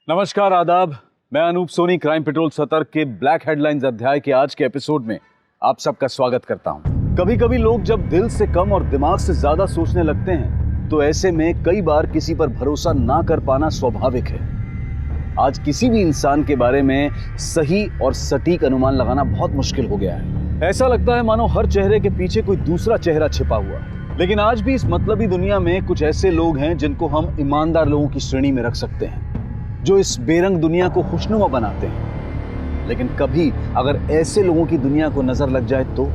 नमस्कार, आदाब। मैं अनूप सोनी क्राइम पेट्रोल सतर्क के ब्लैक हेडलाइंस अध्याय के आज के एपिसोड में आप सबका स्वागत करता हूं। कभी कभी लोग जब दिल से कम और दिमाग से ज्यादा सोचने लगते हैं तो ऐसे में कई बार किसी पर भरोसा ना कर पाना स्वाभाविक है। आज किसी भी इंसान के बारे में सही और सटीक अनुमान लगाना बहुत मुश्किल हो गया है। ऐसा लगता है मानो हर चेहरे के पीछे कोई दूसरा चेहरा छिपा हुआ। लेकिन आज भी इस मतलबी दुनिया में कुछ ऐसे लोग हैं जिनको हम ईमानदार लोगों की श्रेणी में रख सकते हैं, जो इस बेरंग दुनिया को खुशनुमा बनाते हैं। लेकिन कभी अगर ऐसे लोगों की दुनिया को नजर लग जाए तो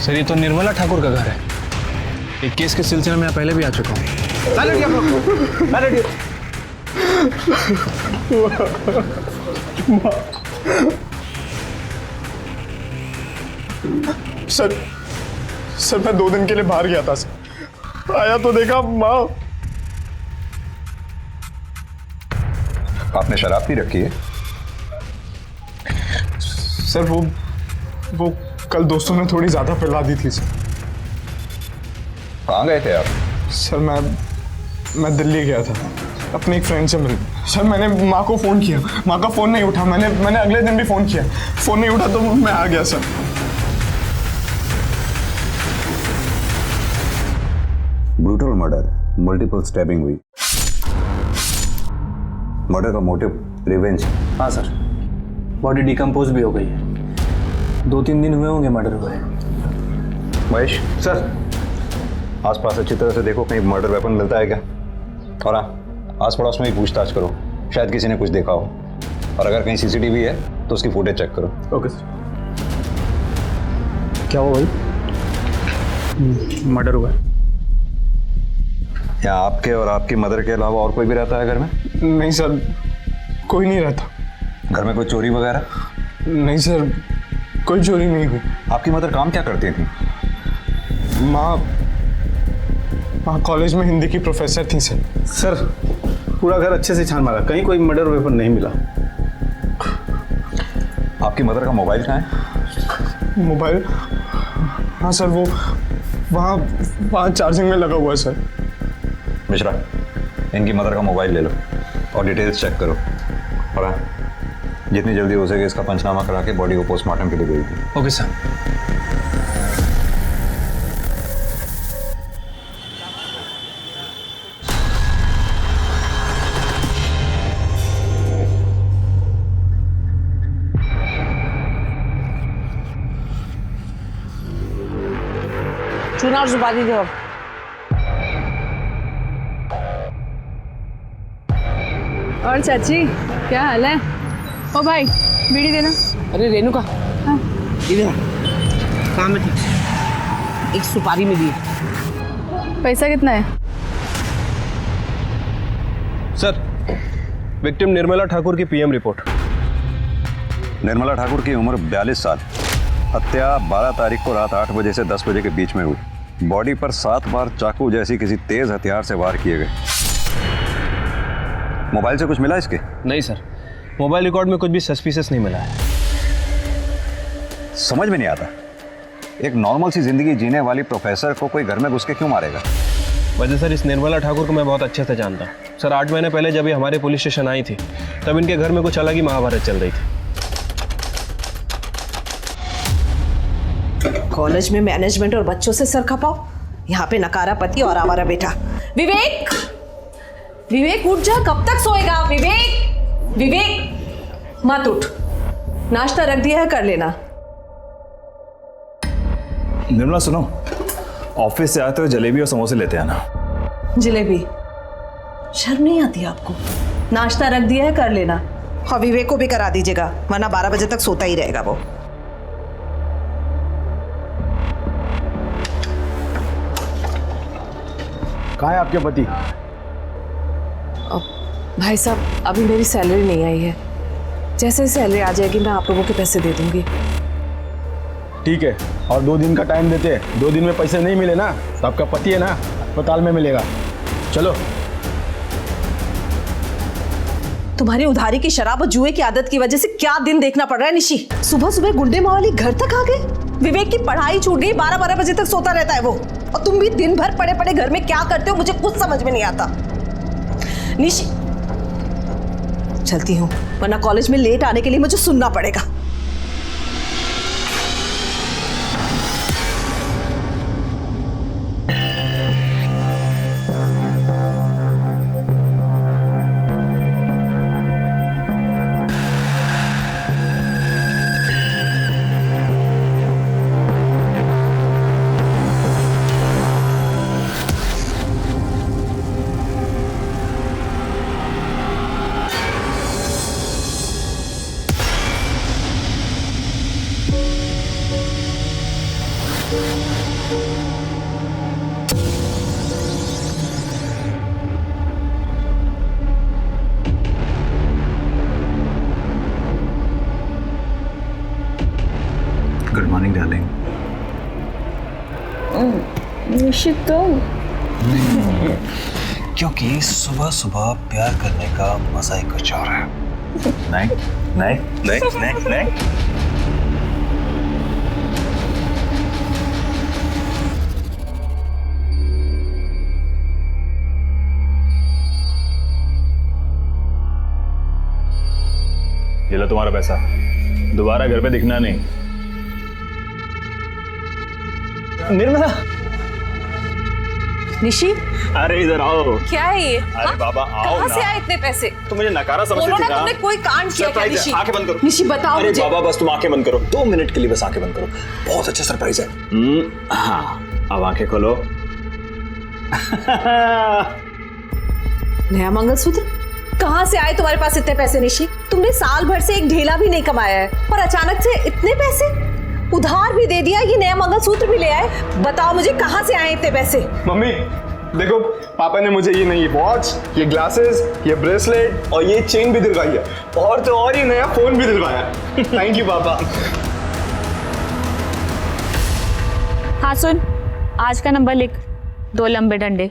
सर, ये तो निर्मला ठाकुर का घर है। एक केस के सिलसिले में मैं पहले भी आ चुका हूँ। सर मैं 2 दिन के लिए बाहर गया था सर। आया तो देखा माँ। आपने शराब पी रखी है? सर वो कल दोस्तों ने थोड़ी ज्यादा पिला दी थी सर। कहाँ गए थे आप? सर मैं दिल्ली गया था अपने एक फ्रेंड से मिलने। सर मैंने माँ को फोन किया, माँ का फोन नहीं उठा। मैंने अगले दिन भी फोन किया, फोन नहीं उठा तो मैं आ गया sir. Brutal murder, multiple stabbing हुई। मर्डर का मोटिव रिवेंज? हाँ सर, बॉडी डिकम्पोज भी हो गई है। 2-3 दिन हुए होंगे मर्डर हुए। महेश सर, आसपास अच्छी तरह से देखो, कहीं मर्डर वेपन मिलता है क्या। और हाँ, आस पड़ोस में भी पूछताछ करो, शायद किसी ने कुछ देखा हो। और अगर कहीं सीसीटीवी है तो उसकी फुटेज चेक करो। Okay sir. क्या हुआ भाई? मर्डर हुआ है। यहाँ आपके और आपकी मदर के अलावा और कोई भी रहता है घर में? नहीं सर, कोई नहीं रहता। घर में कोई चोरी वगैरह? नहीं सर, कोई चोरी नहीं हुई। आपकी मदर काम क्या करती थी? माँ कॉलेज में हिंदी की प्रोफेसर थी सर। सर, पूरा घर अच्छे से छान मारा, कहीं कोई मर्डर वेपन नहीं मिला। आपकी मदर का मोबाइल कहाँ है? मोबाइल? हाँ सर, वो वहाँ चार्जिंग में लगा हुआ है सर। मिश्रा, इनकी मदर का मोबाइल ले लो और डिटेल्स चेक करो। और हाँ, जितनी जल्दी हो सके इसका पंचनामा करा के बॉडी को पोस्टमार्टम के लिए भेज दो। Okay sir. चूना और सुपारी दो। और चाची, क्या हाल है? ओ भाई, बीड़ी देना। अरे रेणुका, हाँ। इधर काम में थी, एक सुपारी में दी। पैसा कितना है? सर, विक्टिम निर्मला ठाकुर की पीएम रिपोर्ट। निर्मला ठाकुर की उम्र 42 साल। हत्या 12 तारीख को रात 8 बजे से 10 बजे के बीच में हुई। बॉडी पर 7 बार चाकू जैसी किसी तेज हथियार से वार किए गए। मोबाइल से कुछ मिला इसके? नहीं सर, मोबाइल रिकॉर्ड में कुछ भी सस्पिशियस नहीं मिला है। समझ में नहीं आता, एक नॉर्मल सी जिंदगी जीने वाली प्रोफेसर को कोई घर में घुस के क्यों मारेगा? वैसे सर इस निर्मला ठाकुर को मैं बहुत अच्छे से जानता हूँ सर। 8 महीने पहले जब ये हमारे पुलिस स्टेशन आई थी तब इनके घर में कुछ अलग ही महाभारत चल रही थी। कॉलेज में मैनेजमेंट और बच्चों से सर खपाओ, यहाँ पे नकारा पति और आवारा बेटा। विवेक, विवेक उठ जा, कब तक सोएगा? विवेक, विवेक मत उठ, नाश्ता रख दिया है, कर लेना। निर्मला सुनो, ऑफिस से आते हुए जलेबी और समोसे लेते आना। जलेबी? शर्म नहीं आती आपको? नाश्ता रख दिया है, कर लेना। हाँ, विवेक को भी करा दीजिएगा, वरना 12 बजे तक सोता ही रहेगा वो। कहाँ है आपके पति? भाई साहब अभी मेरी सैलरी नहीं आई है, जैसे ही सैलरी आ जाएगी मैं आप लोगों के पैसे दे दूंगी। ठीक है, और 2 दिन का टाइम देते हैं। 2 दिन में पैसे नहीं मिले ना तो आपका पति है ना अस्पताल में मिलेगा। चलो। तुम्हारी उधारी की शराब और जुए की आदत की वजह से क्या दिन देखना पड़ रहा है निशी। सुबह सुबह गुंडे मावाली घर तक आ गए। विवेक की पढ़ाई छूट गई, 12-12 बजे तक सोता रहता है वो, और तुम भी दिन भर पड़े पड़े घर में क्या करते हो मुझे कुछ समझ में नहीं आता। निशी, चलती हूँ, वरना कॉलेज में लेट आने के लिए मुझे सुनना पड़ेगा। Good morning darling. निश्चित तो क्योंकि सुबह सुबह प्यार करने का मजा ही कुछ और है। नहीं नहीं नहीं नहीं नहीं। ये लो तुम्हारा पैसा, दोबारा घर पे दिखना नहीं। निर्मला, निशी, अरे इधर आओ। क्या है ये? अरे बाबा आओ कहाँ ना। से आए इतने पैसे? तुम मुझे नकारा समझती थी ना? तुमने कोई कांड किया क्या निशी? आंखें बंद करो। निशी बताओ अरे मुझे। बाबा बस तुम आंखें बंद करो, 2 मिनट के लिए बस आंखें बंद करो। बहुत अच्छा सरप्राइज है। हाँ, अब आंखें खोलो। नया मंगलसूत्र? कहाँ से आए तुम्हारे पास इतने पैसे निशी? तुमने साल भर से एक ढेला भी नहीं कमाया है और अचानक से इतने पैसे? उधार भी दे दिया, ये नया मंगलसूत्र भी ले आए। बताओ मुझे कहाँ से आए इतने पैसे? मम्मी देखो, पापा ने मुझे ये नई वॉच, ये ग्लासेस, ये ब्रेसलेट और ये चेन भी दिलवाई है, और तो और ये नया फोन भी दिलवाया। थैंक यू पापा। हाँ सुन, आज का नंबर लिख, 2 लंबे डंडे।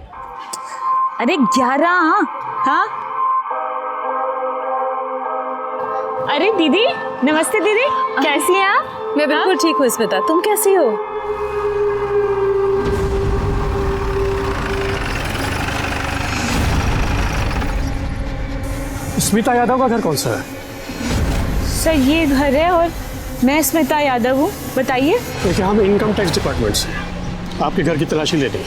अरे 11। हाँ अरे दीदी, नमस्ते दीदी, कैसी हैं आप? मैं बिल्कुल ठीक हूँ स्मिता, तुम कैसी हो? स्मिता यादव का घर कौन सा है? सर ये घर है और मैं स्मिता यादव हूँ। बताइए। देखिए हम इनकम टैक्स डिपार्टमेंट से आपके घर की तलाशी लेनी है।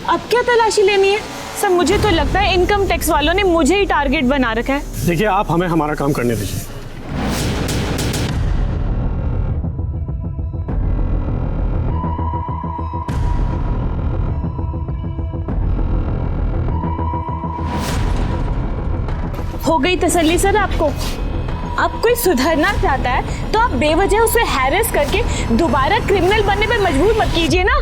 अब क्या तलाशी लेनी है? सर मुझे तो लगता है इनकम टैक्स वालों ने मुझे ही टारगेट बना रखा है। देखिए आप हमें हमारा काम करने दीजिए। हो गई तसल्ली सर आपको? अब कोई सुधरना चाहता है तो आप बेवजह उसे हैरेस करके दोबारा क्रिमिनल बनने पे मजबूर मत कीजिए ना।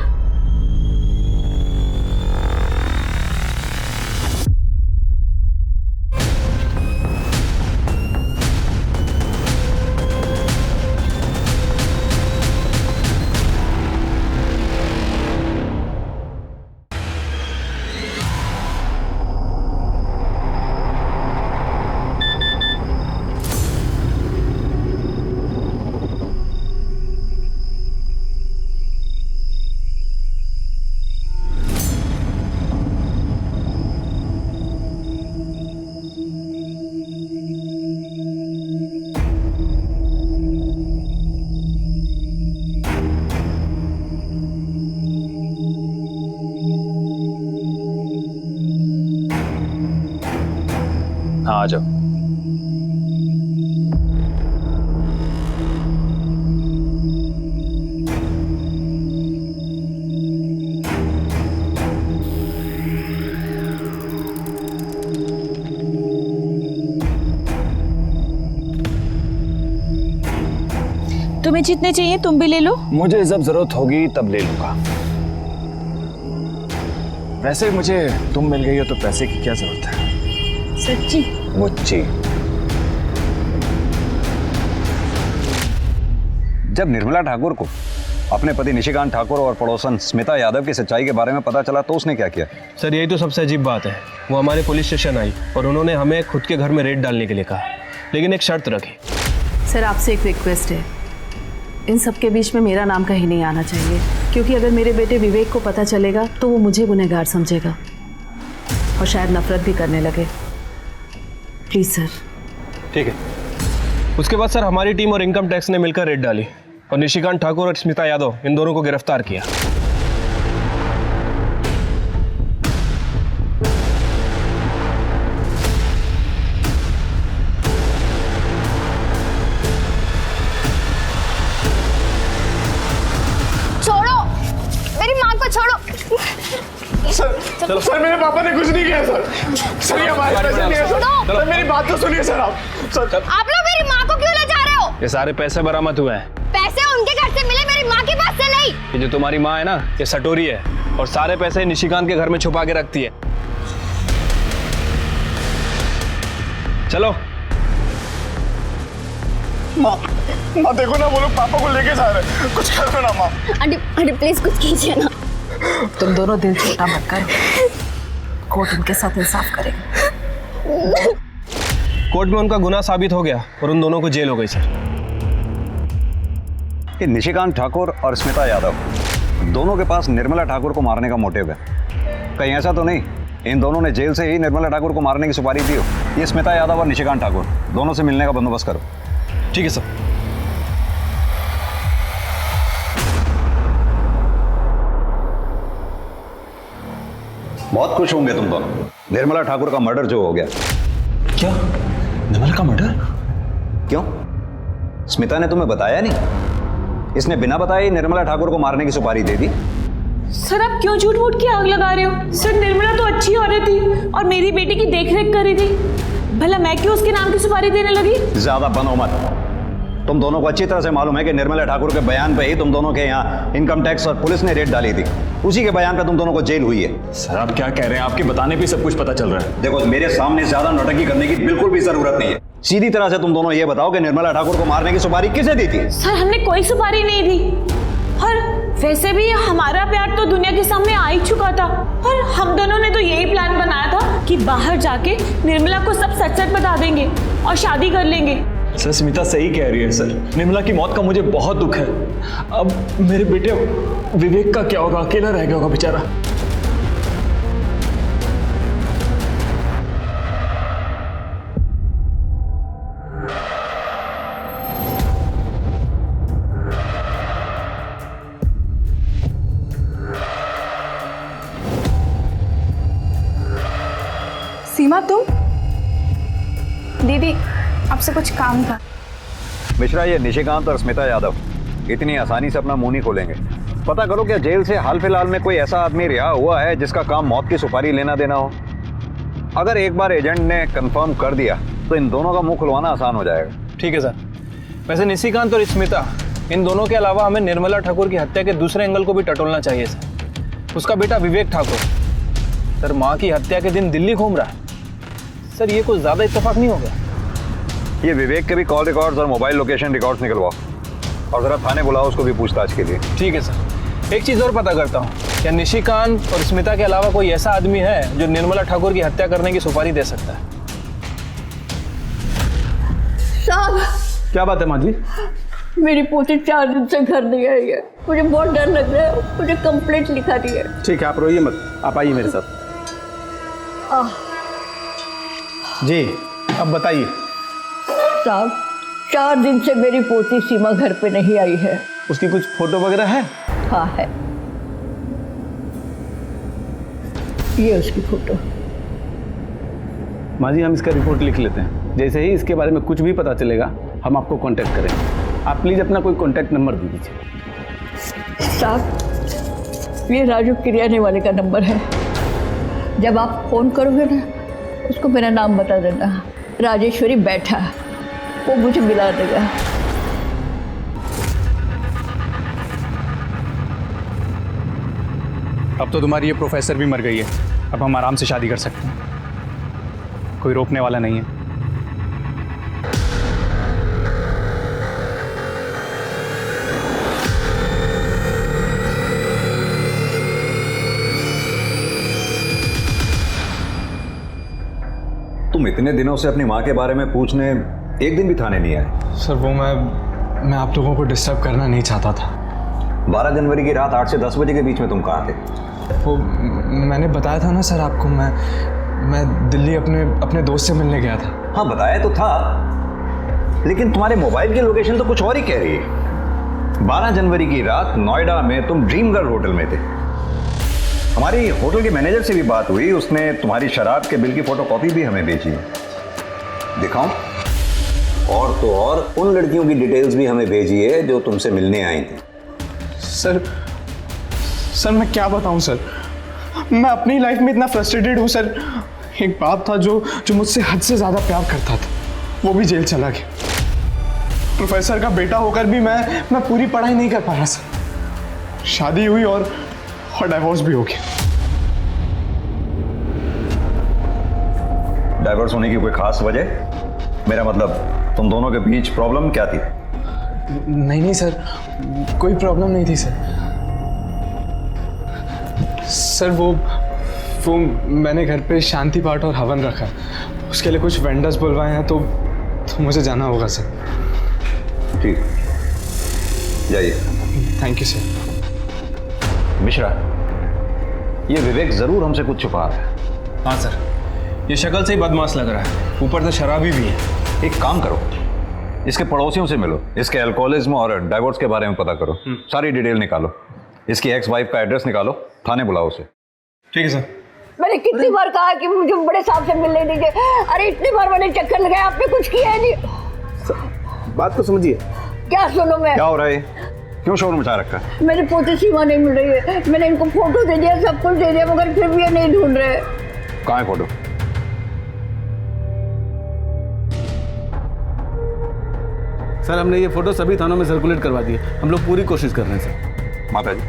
हाँ आ जाओ। तुम्हें जितने चाहिए तुम भी ले लो। मुझे जब जरूरत होगी तब ले लूंगा। वैसे मुझे तुम मिल गई हो तो पैसे की क्या जरूरत है? सच्ची? मुच्ची। जब निर्मला ठाकुर को अपने पति निशिकांत ठाकुर और पड़ोसन स्मिता यादव की सच्चाई के बारे में पता चला तो उसने क्या किया? सर यही तो सबसे अजीब बात है। वो हमारे पुलिस स्टेशन आई और उन्होंने हमें खुद के घर में रेड डालने के लिए कहा, लेकिन एक शर्त रखी। सर आपसे एक रिक्वेस्ट है, इन सब के बीच में मेरा नाम कहीं नहीं आना चाहिए, क्योंकि अगर मेरे बेटे विवेक को पता चलेगा तो वो मुझे गुनहगार समझेगा और शायद नफरत भी करने लगे। Please sir. ठीक है। उसके बाद सर हमारी टीम और इनकम टैक्स ने मिलकर रेड डाली और निशिकांत ठाकुर और स्मिता यादव इन दोनों को गिरफ्तार किया। सर मेरे पापा ने कुछ नहीं किया सर। सर ये हमारे पैसे नहीं है सर। सर मेरी बात तो सुनिए सर आप। सर आप लोग मेरी माँ को क्यों ले जा रहे हो? ये सारे पैसे बरामद हुए हैं। पैसे उनके घर से मिले, मेरी माँ के पास से नहीं। ये जो तुम्हारी माँ है ना, ये सटोरी है और सारे पैसे निशिकांत के घर में छुपा के रखती है। चलो। माँ देखो ना, वो लोग पापा को लेके जा रहे हैं, कुछ करो ना माँ। आंटी प्लीज कुछ कीजिए ना। तुम दोनों दिल छोटा मत करो, कोर्ट उनके साथ इंसाफ करेगा। कोर्ट में उनका गुनाह साबित हो गया और उन दोनों को जेल हो गई सर। कि निशिकांत ठाकुर और स्मिता यादव दोनों के पास निर्मला ठाकुर को मारने का मोटिव है। कहीं ऐसा तो नहीं इन दोनों ने जेल से ही निर्मला ठाकुर को मारने की सुपारी दी हो? ये स्मिता यादव और निशिकांत ठाकुर दोनों से मिलने का बंदोबस्त करो। ठीक है सर। बहुत खुश होंगे तुम दोनों, निर्मला ठाकुर का मर्डर जो हो गया। क्या? निर्मला का मर्डर? क्यों, स्मिता ने तुम्हें बताया नहीं? इसने बिना बताए ही निर्मला ठाकुर को मारने की सुपारी दे दी। सर आप क्यों झूठ मूठ की आग लगा रहे हो? सर निर्मला तो अच्छी औरत थी और मेरी बेटी की देखरेख कर रही थी, भला मैं क्यों उसके नाम की सुपारी देने लगी? ज्यादा बनो मत। तुम दोनों को अच्छी तरह से मालूम है कि निर्मला ठाकुर के बयान पे ही तुम दोनों के यहाँ इनकम टैक्स और पुलिस ने रेड डाली थी। उसी के बयान पे तुम दोनों को जेल हुई है। सर आप क्या कह रहे हैं? आपके बताने पे सब कुछ पता चल रहा है। देखो मेरे सामने ज्यादा नौटंकी करने की बिल्कुल भी जरूरत नहीं है। सीधी तरह से तुम दोनों ये बताओ कि निर्मला ठाकुर को मारने की सुपारी किसे दी थी? सर हमने कोई सुपारी नहीं दी और वैसे भी हमारा प्यार तो दुनिया के सामने आ ही चुका था और हम दोनों ने तो यही प्लान बनाया था कि बाहर जाके निर्मला को सब सच सच बता देंगे और शादी कर लेंगे। सर स्मिता सही कह रही है सर, निर्मला की मौत का मुझे बहुत दुख है। अब मेरे बेटे विवेक का क्या होगा? अकेला रह गया होगा बेचारा। सीमा तुम? दीदी आपसे कुछ काम था। मिश्रा, ये निशिकांत और स्मिता यादव इतनी आसानी से अपना मुंह नहीं खोलेंगे। पता करो क्या जेल से हाल फिलहाल में कोई ऐसा आदमी रिहा हुआ है जिसका काम मौत की सुपारी लेना देना हो? अगर एक बार एजेंट ने कंफर्म कर दिया तो इन दोनों का मुंह खुलवाना आसान हो जाएगा। ठीक है सर। वैसे निशिकांत और स्मिता इन दोनों के अलावा हमें निर्मला ठाकुर की हत्या के दूसरे एंगल को भी टटोलना चाहिए सर। उसका बेटा विवेक ठाकुर सर माँ की हत्या के दिन दिल्ली घूम रहा है। सर ये कुछ ज्यादा इत्तेफाक नहीं होगा? ये विवेक के भी कॉल रिकॉर्ड्स और मोबाइल लोकेशन रिकॉर्ड्स निकलवाओ और जरा थाने बुलाओ उसको भी पूछताछ के लिए। ठीक है सर। एक चीज़ और पता करता हूँ, क्या निशिकांत और स्मिता के अलावा कोई ऐसा आदमी है जो निर्मला ठाकुर की हत्या करने की सुपारी दे सकता है? साहब क्या बात है माँ जी? मेरी पोती 4 दिन से घर नहीं आई है, मुझे बहुत डर लग रहा है। मुझे कंप्लेंट लिखा दी है। ठीक है आप रोइए मत, आप आइए मेरे साथ। जी अब बताइए। साहब 4 दिन से मेरी पोती सीमा घर पे नहीं आई है। उसकी कुछ फोटो वगैरह है? हाँ है, ये उसकी फोटो। माँ जी हम इसका रिपोर्ट लिख लेते हैं, जैसे ही इसके बारे में कुछ भी पता चलेगा हम आपको कांटेक्ट करेंगे। आप प्लीज़ अपना कोई कांटेक्ट नंबर दे दीजिए। साहब ये राजू किरियाने वाले का नंबर है, जब आप फ़ोन करोगे ना उसको मेरा नाम बता देना, राजेश्वरी बैठा, वो मुझे मिला देगा। अब तो तुम्हारी ये प्रोफेसर भी मर गई है, अब हम आराम से शादी कर सकते हैं, कोई रोकने वाला नहीं है। तुम इतने दिनों से अपनी माँ के बारे में पूछने एक दिन भी थाने नहीं आए। सर वो मैं आप लोगों को डिस्टर्ब करना नहीं चाहता था। 12 जनवरी की रात 8 से 10 बजे के बीच में तुम कहाँ थे? वो मैंने बताया था ना सर आपको, मैं दिल्ली अपने दोस्त से मिलने गया था। हाँ बताया तो था, लेकिन तुम्हारे मोबाइल की लोकेशन तो कुछ और ही कह रही है। 12 जनवरी की रात नोएडा में तुम ड्रीम गर्ल होटल में थे। हमारी होटल के मैनेजर से भी बात हुई, उसने तुम्हारी शराब के बिल की फोटोकॉपी भी हमें भेजी है। दिखाऊं? और तो और उन लड़कियों की डिटेल्स भी हमें भेजी है जो तुमसे मिलने आई थी। सर मैं क्या बताऊं सर, मैं अपनी लाइफ में इतना फ्रस्ट्रेटेड हूं सर। एक बाप था जो मुझसे हद से ज़्यादा प्यार करता था, वो भी जेल चला गया। प्रोफेसर का बेटा होकर भी मैं पूरी पढ़ाई नहीं कर पा रहा सर। शादी हुई और डाइवोर्स भी हो गया। डाइवोर्स होने की कोई खास वजह? मेरा मतलब तुम दोनों के बीच प्रॉब्लम क्या थी? नहीं सर, कोई प्रॉब्लम नहीं थी सर वो मैंने घर पे शांति पाठ और हवन रखा, उसके लिए कुछ वेंडर्स बुलवाए हैं, तो मुझे जाना होगा सर। ठीक, जाइए। Thank you sir. मिश्रा, ये विवेक जरूर हमसे कुछ छुपा रहा है। हाँ सर, ये शक्ल से ही बदमाश लग रहा है, ऊपर से शराबी भी है। एक काम करो, इसके पड़ोसियों से मिलो, इसके अल्कोहलिज्म और डाइवोर्स के बारे में पता करो, सारी डिटेल निकालो, इसकी एक्स वाइफ का एड्रेस निकालो, थाने बुलाओ उसे। ठीक है सर। मैंने कितनी बार कहा कि मुझे बड़े साहब से मिलने दीजिए, अरे इतनी बार मैंने चक्कर लगाया, आपने कुछ किया ही नहीं। बात तो समझिए। क्या सुनो मैं? क्या हो रहा है? क्यों शोर मचा रखा है? मेरी पोती सीमा नहीं मिल रही है, मैंने इनको फोटो दे दिया, सब कुछ दे दिया, मगर फिर भी ये नहीं ढूंढ रहे। कहाँ है फोटो? सर हमने ये फोटो सभी थानों में सर्कुलेट करवा दिए, हम लोग पूरी कोशिश कर रहे हैं सर। माता जी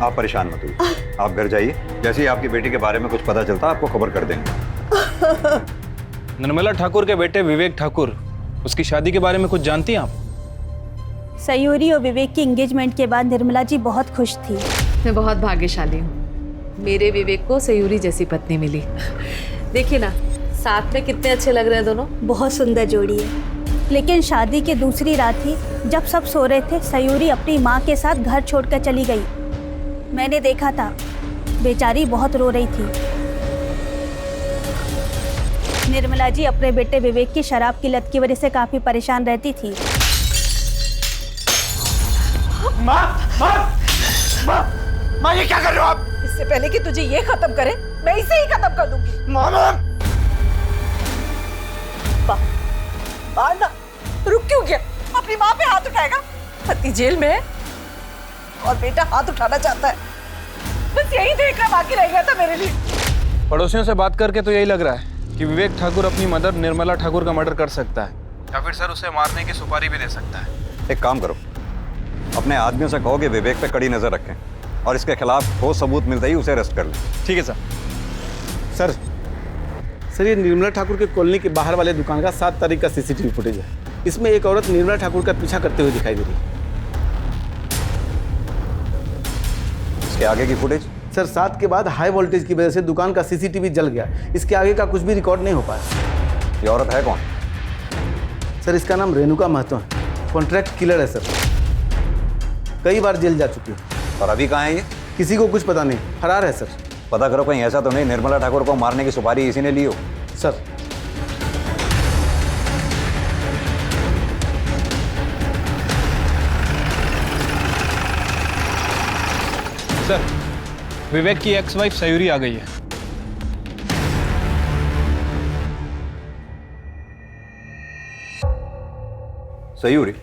आप परेशान मत होइए, आप घर जाइए, जैसे ही आपकी बेटी के बारे में कुछ पता चलता आपको खबर कर देंगे। निर्मला ठाकुर के बेटे विवेक ठाकुर, उसकी शादी के बारे में कुछ जानती हैं आप? सयूरी और विवेक की एंगेजमेंट के बाद निर्मला जी बहुत खुश थी। मैं बहुत भाग्यशाली हूँ, मेरे विवेक को सयूरी जैसी पत्नी मिली। देखिए ना, साथ में कितने अच्छे लग रहे हैं दोनों। बहुत सुंदर जोड़ी है। लेकिन शादी की दूसरी रात ही जब सब सो रहे थे, सयूरी अपनी माँ के साथ घर छोड़कर चली गई। मैंने देखा था, बेचारी बहुत रो रही थी। निर्मला जी अपने बेटे विवेक की शराब की लत की वजह से काफी परेशान रहती थी। माँ ये क्या कर रहे हो आप? इससे पहले कि तुझे ये खत्म करे, मैं इसे ही खत्म कर दूंगी। मामा ना, रुक क्यों गया? अपनी माँ पे हाथ उठाएगा? पति जेल में है और बेटा हाथ उठाना चाहता है, बस यही देखना बाकी रह गया था मेरे लिए। पड़ोसियों से बात करके तो यही लग रहा है कि विवेक ठाकुर अपनी मदर निर्मला ठाकुर का मर्डर कर सकता है, या फिर सर उसे मारने की सुपारी भी दे सकता है। एक काम करो, अपने आदमियों से कहो कि विवेक पे कड़ी नजर रखें और इसके खिलाफ ठोस सबूत मिलते ही उसे अरेस्ट कर लें। ठीक है सर। सर ये निर्मला ठाकुर के कॉलोनी के बाहर वाले दुकान का 7 तारीख का सीसीटीवी फुटेज है। इसमें एक औरत निर्मला ठाकुर का पीछा करते हुए दिखाई दे रही है। इसके आगे की फुटेज? सर 7 के बाद हाई वोल्टेज की वजह से दुकान का सीसीटीवी जल गया, इसके आगे का कुछ भी रिकॉर्ड नहीं हो पाया। ये औरत है कौन? सर इसका नाम रेणुका महतो है, कॉन्ट्रैक्ट किलर है सर, कई बार जेल जा चुकी है। और अभी कहाँ है ये? किसी को कुछ पता नहीं, फरार है सर। पता करो कहीं ऐसा तो नहीं निर्मला ठाकुर को मारने की सुपारी इसी ने ली हो। सर सर विवेक की एक्स वाइफ सयूरी आ गई है। सयूरी,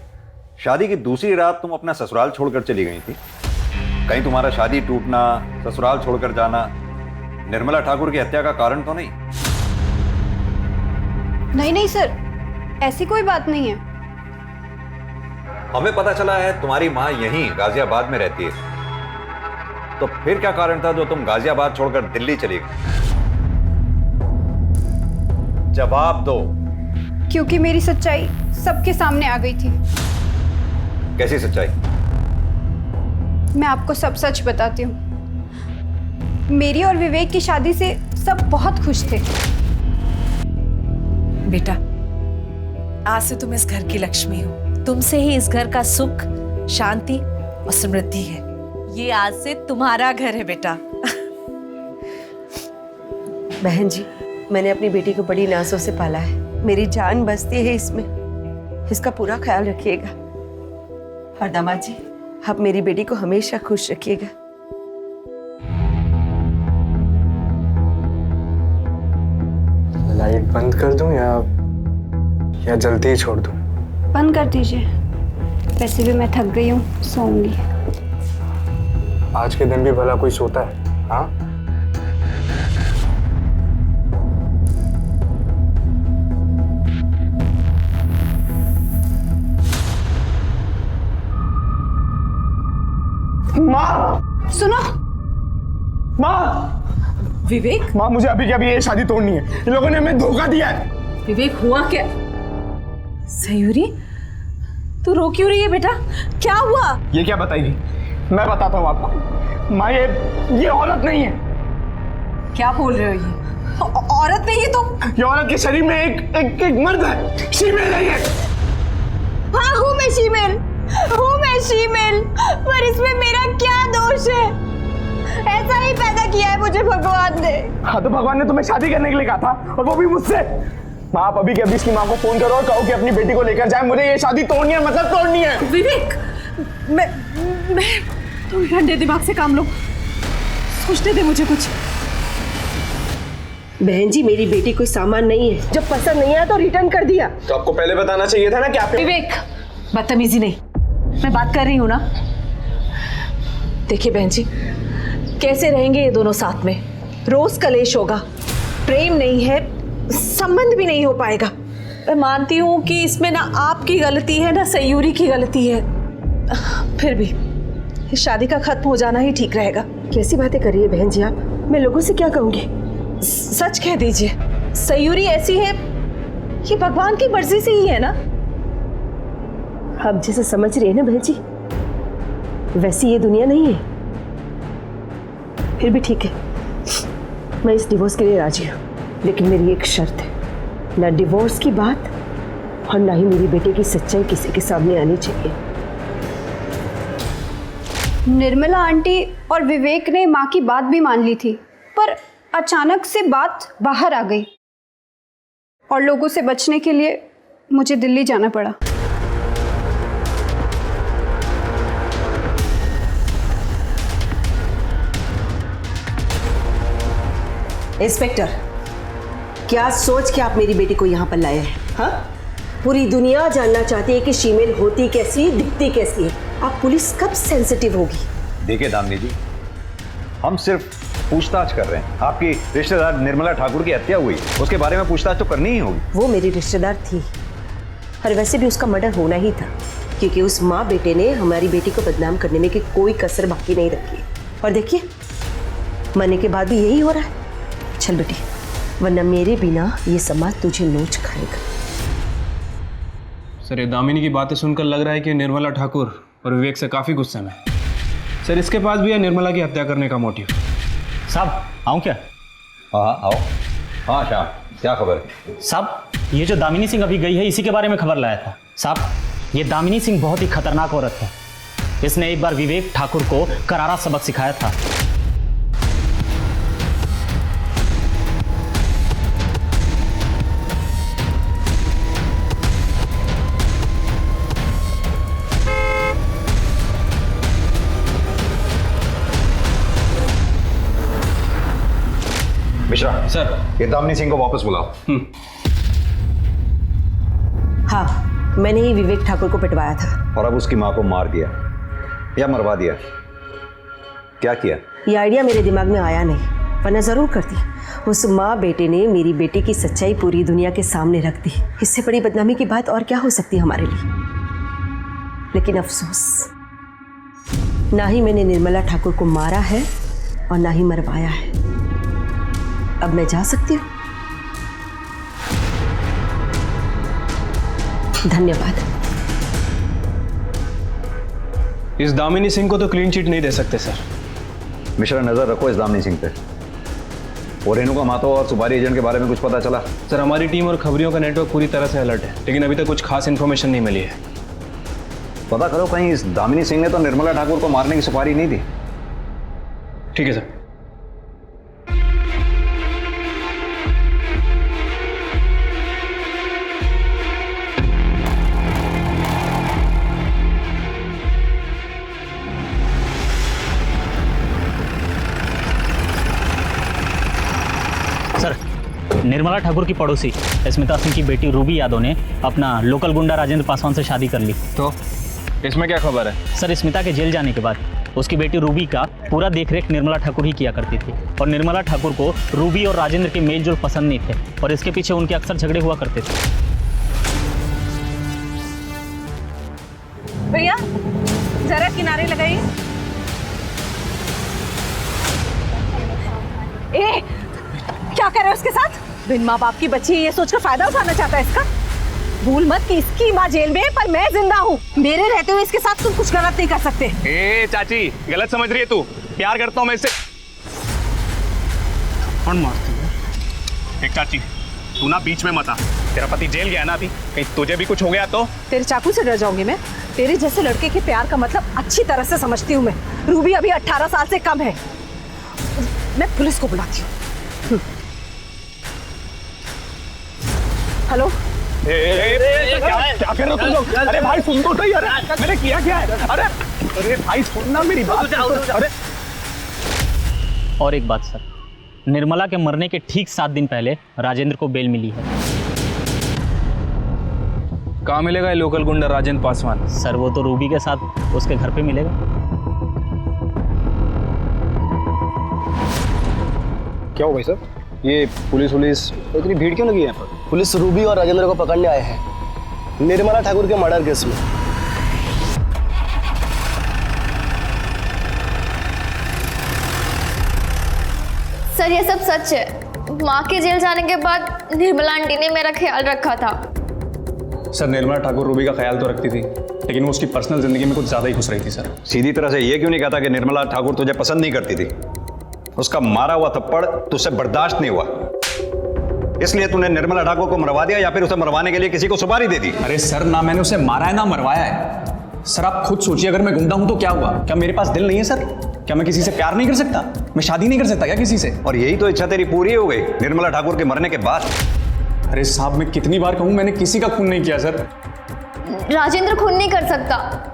शादी की दूसरी रात तुम अपना ससुराल छोड़कर चली गई थी। कहीं तुम्हारा शादी टूटना, ससुराल छोड़कर जाना निर्मला ठाकुर की हत्या का कारण तो नहीं? नहीं नहीं सर, ऐसी कोई बात नहीं है। हमें पता चला है तुम्हारी मां यहीं गाजियाबाद में रहती है, तो फिर क्या कारण था जो तुम गाजियाबाद छोड़कर दिल्ली चली गई? जवाब दो। क्योंकि मेरी सच्चाई सबके सामने आ गई थी। कैसी सच्चाई? मैं आपको सब सच बताती हूँ। मेरी और विवेक की शादी से सब बहुत खुश थे। बेटा, आज से तुम इस घर की लक्ष्मी हो। तुमसे ही इस घर का सुख, शांति और समृद्धि है। ये आज से तुम्हारा घर है बेटा। बहन जी, मैंने अपनी बेटी को बड़ी नाजों से पाला है। मेरी जान बसती है इसमें, इसका पूरा ख्याल रखिएगा। और दामाद जी, आप मेरी बेटी को हमेशा खुश रखिएगा। लाइट बंद कर दूं या जल्दी ही छोड़ दूं? बंद कर दीजिए। वैसे भी मैं थक गई हूँ, सोऊंगी। आज के दिन भी भला कोई सोता है? हाँ, माँ सुनो। माँ, विवेक, माँ मुझे अभी के अभी ये शादी तोड़नी है। इन लोगों ने हमें धोखा दिया है। विवेक हुआ क्या? सयूरी, तू रो क्यों रही है बेटा? क्या हुआ? ये क्या बताएगी? मैं बताता हूँ आपको। माँ, ये औरत नहीं है। क्या बोल रहे हो? ये औरत नहीं है तो? ये औरत के शरीर में एक मर्द है। शीमेल है ये। हाँ, हूँ मैं शीमेल, पर इसमें मेरा क्या दोष है? ऐसा ही पैदा किया है मुझे भगवान ने। हाँ, तो भगवान ने तुम्हें शादी करने के लिए कहा था, और वो भी मुझसे। माँ, आप अभी के अभी इसकी माँ को फोन करो और कहो कि अपनी बेटी को लेकर जाए। मुझे ये शादी तोड़नी है, मतलब तोड़नी है। विवेक, मैं तुम ठंडे दिमाग से काम लो, सोचने दे मुझे कुछ। बहन जी, मेरी बेटी कोई सामान नहीं है। जब पसंद नहीं आया तो रिटर्न कर दिया। तो आपको पहले बताना चाहिए था ना कि आप। विवेक, बदतमीजी नहीं, मैं बात कर रही हूँ ना। देखिए बहन जी, कैसे रहेंगे ये दोनों साथ में? रोज कलेश होगा, प्रेम नहीं है, संबंध भी नहीं हो पाएगा। मैं मानती हूँ कि इसमें ना आपकी गलती है ना सयूरी की गलती है, फिर भी इस शादी का खत्म हो जाना ही ठीक रहेगा। कैसी बातें कर रही है बहन जी आप? मैं लोगों से क्या कहूँगी? सच कह दीजिए, सयूरी ऐसी है, ये भगवान की मर्जी से ही है ना। आप जैसे समझ रही है ना बहन जी, वैसी ये दुनिया नहीं है। फिर भी ठीक है, मैं इस डिवोर्स के लिए राजी हूँ, लेकिन मेरी एक शर्त है। ना डिवोर्स की बात और ना ही मेरी बेटे की सच्चाई किसी के सामने आनी चाहिए। निर्मला आंटी और विवेक ने माँ की बात भी मान ली थी, पर अचानक से बात बाहर आ गई और लोगों से बचने के लिए मुझे दिल्ली जाना पड़ा। इंस्पेक्टर, क्या सोच के आप मेरी बेटी को यहाँ पर लाए हैं? हाँ, पूरी दुनिया जानना चाहती है कि शीमेल होती कैसी, दिखती कैसी है। आप पुलिस कब सेंसिटिव होगी? देखिए दामिनी जी, हम सिर्फ पूछताछ कर रहे हैं। आपकी रिश्तेदार निर्मला ठाकुर की हत्या हुई, उसके बारे में पूछताछ तो करनी ही होगी। वो मेरी रिश्तेदार थी, और वैसे भी उसका मर्डर होना ही था, क्योंकि उस माँ बेटे ने हमारी बेटी को बदनाम करने में की कोई कसर बाकी नहीं रखी। और देखिए, मरने के बाद भी यही हो रहा है। चल बेटी, वरना मेरे बिना ये समाज तुझे नोच खाएगा। सर, ये दामिनी की बातें सुनकर लग रहा है कि निर्मला ठाकुर और विवेक से काफ़ी गुस्से में है। सर, इसके पास भी है निर्मला की हत्या करने का मोटिव। साहब, आऊँ क्या? हाँ आओ। हाँ श्याम, क्या खबर है? साहब, ये जो दामिनी सिंह अभी गई है, इसी के बारे में खबर लाया था। साहब, ये दामिनी सिंह बहुत ही खतरनाक औरत है। इसने एक बार विवेक ठाकुर को करारा सबक सिखाया था। मिश्रा सर, ये दामिनी सिंह को वापस बुलाओ। हाँ, मैंने ही विवेक ठाकुर को पिटवाया था। और अब उसकी माँ को मार दिया या मरवा दिया, क्या किया? ये आइडिया मेरे दिमाग में आया नहीं, वरना जरूर करती। उस माँ बेटे ने मेरी बेटी की सच्चाई पूरी दुनिया के सामने रख दी। इससे बड़ी बदनामी की बात और क्या हो सकती है हमारे लिए। लेकिन अफसोस, ना ही मैंने निर्मला ठाकुर को मारा है और ना ही मरवाया है। अब मैं जा सकती हूँ। धन्यवाद। इस दामिनी सिंह को तो क्लीन चिट नहीं दे सकते सर। मिश्रा, नजर रखो इस दामिनी सिंह पे। और रेणुका मातो और सुपारी एजेंट के बारे में कुछ पता चला? सर, हमारी टीम और खबरियों का नेटवर्क पूरी तरह से अलर्ट है, लेकिन अभी तक कुछ खास इन्फॉर्मेशन नहीं मिली है। पता करो, कहीं इस दामिनी सिंह ने तो निर्मला ठाकुर को मारने की सुपारी नहीं दी। ठीक है सर। सर, निर्मला ठाकुर की पड़ोसी स्मिता सिंह की बेटी रूबी यादव ने अपना लोकल गुंडा राजेंद्र पासवान से शादी कर ली। तो इसमें क्या खबर है? सर, स्मिता के जेल जाने के बाद उसकी बेटी रूबी का पूरा देखरेख निर्मला ठाकुर ही किया करती थी, और निर्मला ठाकुर को रूबी और राजेंद्र के मेल जोल पसंद नहीं थे, और इसके पीछे उनके अक्सर झगड़े हुआ करते थे। भैया जरा किनारे लगाइए। ए, क्या कर रहे हो उसके साथ? बिन माँ बाप की बच्ची ये सोचकर फायदा उठाना चाहता है इसका। भूल मत कि इसकी माँ जेल में है पर मैं जिंदा हूँ। मेरे रहते हुए इसके साथ तुम कुछ गलत नहीं कर सकते। ए चाची, गलत समझ रही है तू। प्यार करता हूँ मैं इससे। कौन मारती है? एक चाची, तू ना बीच में मत आ। तेरा पति जेल गया ना अभी, कहीं तुझे भी कुछ हो गया तो? तेरे चाकू से डर जाऊंगी मैं? तेरे जैसे लड़के के प्यार का मतलब अच्छी तरह से समझती हूँ मैं। रूबी अभी 18 साल से कम है। मैं पुलिस को बुलाती हूँ। हेलो, क्या कर रहे हो तुम लोग? अरे भाई सुन तो सही। अरे मैंने किया क्या है? अरे भाई सुनना मेरी बात। अरे और एक बात सर, निर्मला के मरने के ठीक 7 दिन पहले राजेंद्र को बेल मिली है। कहाँ मिलेगा ये लोकल गुंडा राजेंद्र पासवान? सर, वो तो रूबी के साथ उसके घर पे मिलेगा। क्या हो भाई साहब? ये पुलिस इतनी भीड़ क्यों लगी है यहाँ पर? पुलिस रूबी और राजेंद्र को पकड़ने आए हैं निर्मला ठाकुर के मर्डर केस में। सर, ये सब सच है। माँ के जेल जाने के बाद निर्मला आंटी ने मेरा ख्याल रखा था। सर, निर्मला ठाकुर रूबी का ख्याल तो रखती थी, लेकिन वो उसकी पर्सनल जिंदगी में कुछ ज्यादा ही घुस रही थी। सर, सीधी तरह से ये क्यों नहीं कहता कि निर्मला ठाकुर तुझे पसंद नहीं करती थी? उसका मारा हुआ थप्पड़ तुझसे बर्दाश्त नहीं हुआ, इसलिए तूने निर्मला ठाकुर को मरवा दिया, या फिर उसे मरवाने के लिए किसी को सुपारी दे दी? अरे सर, ना मैंने उसे मारा है ना मरवाया है। सर, आप खुद सोचिए, अगर मैं गुंडा हूं तो क्या हुआ? क्या मेरे पास दिल नहीं है सर? क्या मैं किसी से प्यार नहीं कर सकता? मैं शादी नहीं कर सकता क्या किसी से? और यही तो इच्छा तेरी पूरी हो गई निर्मला ठाकुर के मरने के बाद। अरे साहब, मैं कितनी बार कहूं, मैंने किसी का खून नहीं किया सर। राजेंद्र खून नहीं कर सकता।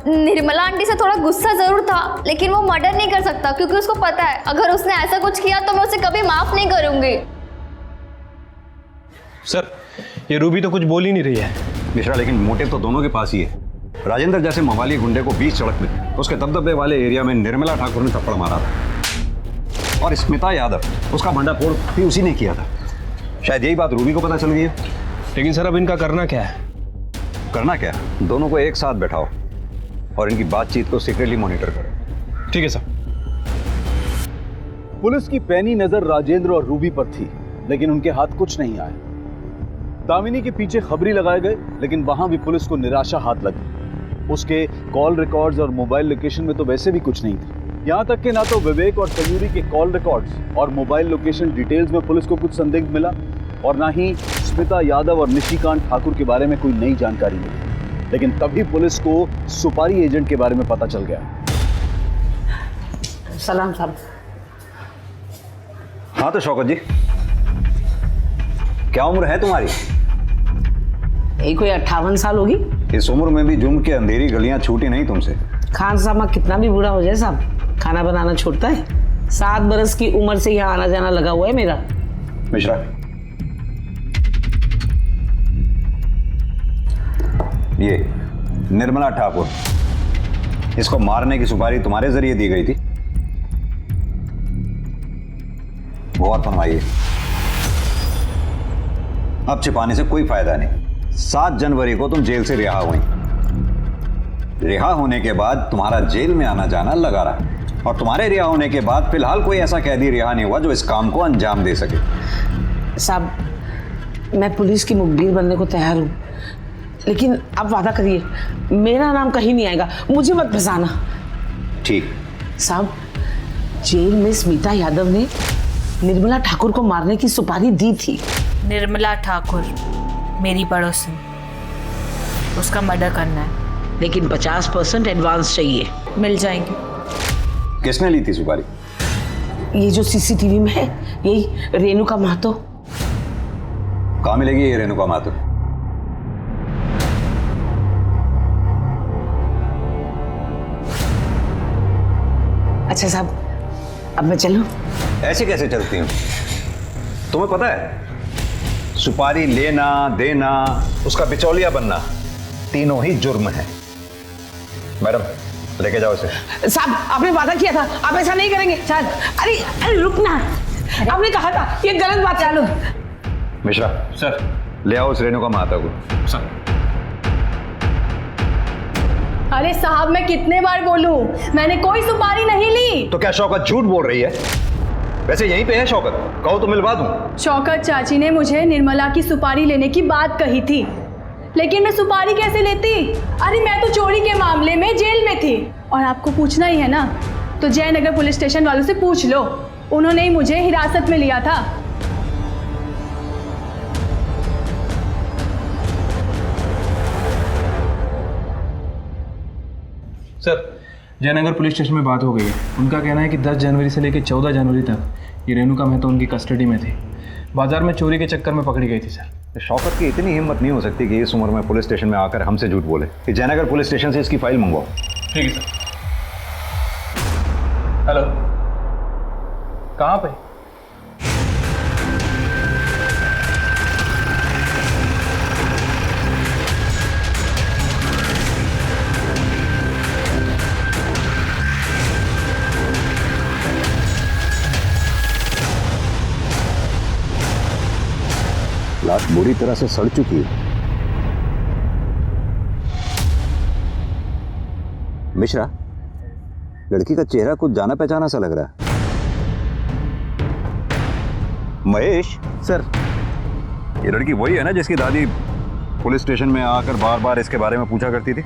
निर्मला आंटी से थोड़ा गुस्सा जरूर था, लेकिन वो मर्डर नहीं कर सकता, क्योंकि उसको पता है अगर उसने ऐसा कुछ किया तो मैं उसे कभी माफ नहीं करूंगी। सर, ये रूबी तो कुछ बोल ही नहीं रही है। मिश्रा, लेकिन मोटिव तो दोनों के पास ही है। राजेंद्र जैसे मवाली गुंडे को बीच सड़क में उसके दबदबे वाले एरिया में निर्मला ठाकुर ने थप्पड़ मारा था, और स्मिता यादव उसका भंडाफोड़ भी उसी ने किया था। शायद यही बात रूबी को पता चल गई है। लेकिन सर, अब इनका करना क्या है? करना क्या? दोनों को एक साथ बैठाओ और इनकी बातचीत को सीक्रेटली मॉनिटर करो। ठीक है सर। पुलिस की पैनी नजर राजेंद्र और रूबी पर थी, लेकिन उनके हाथ कुछ नहीं आया। दामिनी के पीछे खबरी लगाए गए, लेकिन वहां भी पुलिस को निराशा हाथ लगी। उसके कॉल रिकॉर्ड्स और मोबाइल लोकेशन में तो वैसे भी कुछ नहीं था। यहाँ तक कि ना तो विवेक और सयूरी के कॉल रिकॉर्ड्स और मोबाइल लोकेशन डिटेल्स में पुलिस को कुछ संदिग्ध मिला, और ना ही स्मिता यादव और निशिकांत ठाकुर के बारे में कोई नई जानकारी मिली। लेकिन तभी पुलिस को सुपारी एजेंट के बारे में पता चल गया। सलाम साहब। हाँ तो शौकत जी, क्या उम्र है तुम्हारी? यही कोई 58 साल होगी। इस उम्र में भी जुम्म की अंधेरी गलियां छूटी नहीं तुमसे। खान साहब कितना भी बूढ़ा हो जाए साहब, खाना बनाना छोड़ता है। 7 बरस की उम्र से यहाँ आना जाना लगा हुआ है मेरा। मिश्रा, ये निर्मला ठाकुर, इसको मारने की सुपारी तुम्हारे जरिए दी गई थी? गौर फरमाइए, अब छिपाने से कोई फायदा नहीं। 7 जनवरी को तुम जेल से रिहा हुई। रिहा होने के बाद तुम्हारा जेल में आना जाना लगा रहा, और तुम्हारे रिहा होने के बाद फिलहाल कोई ऐसा कैदी रिहा नहीं हुआ जो इस काम को अंजाम दे सके। साहब, मैं पुलिस की मुखबिर बनने को तैयार हूँ, लेकिन आप वादा करिए मेरा नाम कहीं नहीं आएगा, मुझे मत फंसाना। ठीक। साहब, जेल में स्मिता यादव ने निर्मला ठाकुर को मारने की सुपारी दी थी। निर्मला ठाकुर मेरी पड़ोसन, उसका मर्डर करना है, लेकिन 50% एडवांस चाहिए। मिल जाएंगे। किसने ली थी सुपारी? ये जो सीसीटीवी में है, यही रेणुका महतो। कहाँ मिलेगी ये रेणुका महतो? अच्छा साहब, अब मैं चलूं? ऐसे कैसे चलती हूँ? तुम्हें पता है सुपारी लेना, देना, उसका बिचौलिया बनना, तीनों ही जुर्म है। मैडम, लेके जाओ इसे। साहब, आपने वादा किया था, आप ऐसा नहीं करेंगे। साहब, अरे अरे रुकना, आपने कहा था, ये गलत बात। चलो मिश्रा सर, ले आओ उस रेणुका महतो को। सर। अरे साहब, मैं कितने बार बोलूं, मैंने कोई सुपारी नहीं ली। तो क्या शौकत झूठ बोल रही है? वैसे यहीं पे है शौकत, कहो तो मिलवा दूं। शौकत चाची ने मुझे निर्मला की सुपारी लेने की बात कही थी, लेकिन मैं सुपारी कैसे लेती? अरे मैं तो चोरी के मामले में जेल में थी, और आपको पूछना ही है ना, तो जयनगर पुलिस स्टेशन वालों से पूछ लो, उन्होंने ही मुझे हिरासत में लिया था। सर, जयनगर पुलिस स्टेशन में बात हो गई है। उनका कहना है कि 10 जनवरी से लेकर 14 जनवरी तक ये रेणुका महतो उनकी कस्टडी में थी। बाजार में चोरी के चक्कर में पकड़ी गई थी सर। शौकत की इतनी हिम्मत नहीं हो सकती कि इस उम्र में पुलिस स्टेशन में आकर हमसे झूठ बोले कि जयनगर पुलिस स्टेशन से इसकी फाइल मंगवाओ। ठीक है सर। हेलो, कहाँ पे? लाश बुरी तरह से सड़ चुकी है। मिश्रा, लड़की का चेहरा कुछ जाना पहचाना सा लग रहा है। महेश सर, ये लड़की वही है ना जिसकी दादी पुलिस स्टेशन में आकर बार बार इसके बारे में पूछा करती थी?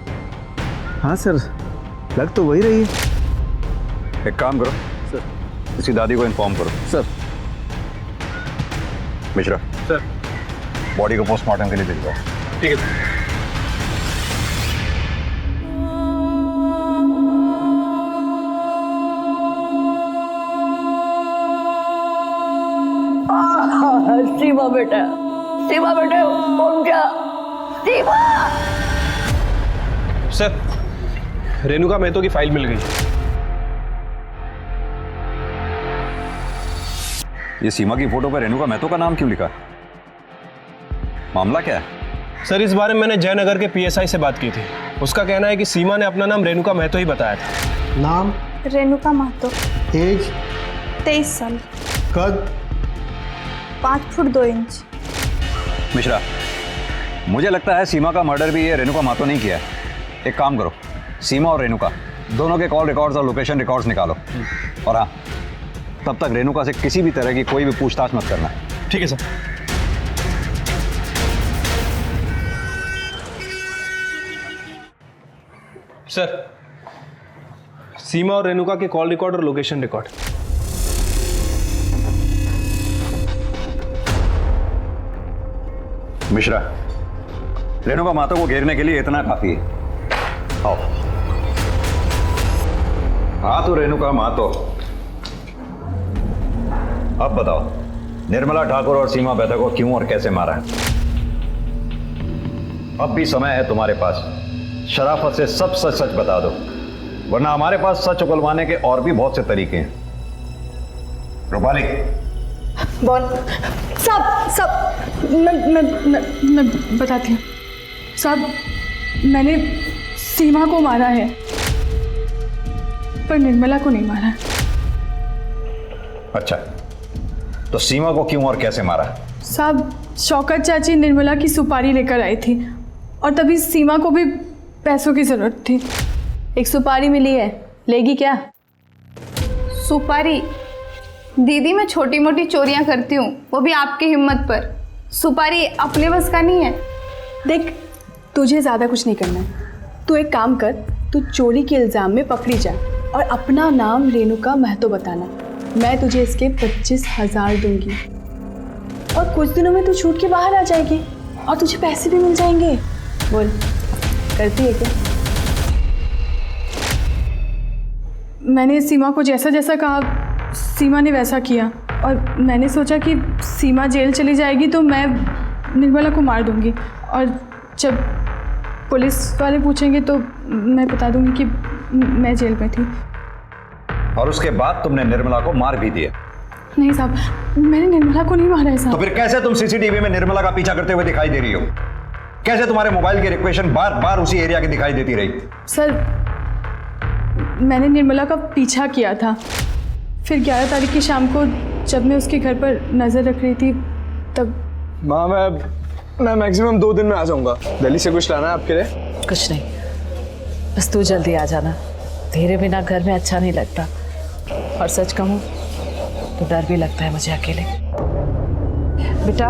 हाँ सर, लग तो वही रही है। एक काम करो सर, इसकी दादी को इन्फॉर्म करो। सर। मिश्रा सर, बॉडी को पोस्टमार्टम के लिए भेजो। ठीक है। सीमा बेटा, सीमा बेटा, उठ जा। सीमा! सर, रेणुका महतो की फाइल मिल गई। ये सीमा की फोटो पर रेणुका महतो का नाम क्यों लिखा? मामला क्या है? सर, इस बारे में मैंने जयनगर के पीएसआई से बात की थी। उसका कहना है कि सीमा ने अपना नाम रेणुका महतो ही बताया था। नाम? रेणुका महतो। एज? 23 साल। कद? 5 फुट 2 इंच। मिश्रा, मुझे लगता है सीमा का मर्डर भी ये रेणुका महतो नहीं किया है। एक काम करो, सीमा और रेणुका दोनों के कॉल रिकॉर्ड्स और लोकेशन रिकॉर्ड्स निकालो, और हाँ, तब तक रेणुका से किसी भी तरह की कोई भी पूछताछ मत करना। ठीक है सर। सर, सीमा और रेणुका के कॉल रिकॉर्ड और लोकेशन रिकॉर्ड। मिश्रा, रेणुका महतो को घेरने के लिए इतना काफी है। आओ। हाँ तो रेणुका महतो, अब बताओ निर्मला ठाकुर और सीमा बेहता को क्यों और कैसे मारा है? अब भी समय है तुम्हारे पास, शराफत से सब सच सच बता दो, वरना हमारे पास सच उगलवाने के और भी बहुत से तरीके हैं। रूपाली, बोल। सब मैं बताती हूँ। साहब, मैंने सीमा को मारा है, पर निर्मला को नहीं मारा। अच्छा, तो सीमा को क्यों और कैसे मारा? साहब, शौकत चाची निर्मला की सुपारी लेकर आई थी और तभी सीमा को भी पैसों की ज़रूरत थी। एक सुपारी मिली है, लेगी क्या? सुपारी? दीदी, मैं छोटी मोटी चोरियां करती हूँ, वो भी आपकी हिम्मत पर। सुपारी अपने बस का नहीं है। देख, तुझे ज़्यादा कुछ नहीं करना है। तू एक काम कर, तू चोरी के इल्ज़ाम में पकड़ी जा और अपना नाम रेणुका महतो बताना। मैं तुझे इसके 25,000 दूंगी और कुछ दिनों में तू छूट के बाहर आ जाएगी और तुझे पैसे भी मिल जाएंगे। बोल, करती है क्या? मैंने सीमा को जैसा जैसा कहा, सीमा ने वैसा किया और मैंने सोचा कि सीमा जेल चली जाएगी तो मैं निर्मला को मार दूंगी और जब पुलिस वाले पूछेंगे तो मैं बता दूंगी कि मैं जेल में थी। और उसके बाद तुमने निर्मला को मार भी दिया? नहीं साहब, मैंने निर्मला को नहीं मारा है साहब। तो फिर कैसे तुम सीसीटीवी में निर्मला का पीछा करते हुए दिखाई दे रही हो? कैसे तुम्हारे मोबाइल की रिक्वेशन बार बार उसी एरिया की दिखाई देती रही? सर, मैंने निर्मला का पीछा किया था, फिर 11 तारीख की शाम को जब मैं उसके घर पर नज़र रख रही थी तब। माँ, मैं मैक्सिमम 2 दिन में आ जाऊंगा। दिल्ली से कुछ लाना है आपके लिए? कुछ नहीं, बस तू जल्दी आ जाना। तेरे बिना घर में अच्छा नहीं लगता और सच कहूँ तो डर भी लगता है मुझे अकेले। बेटा,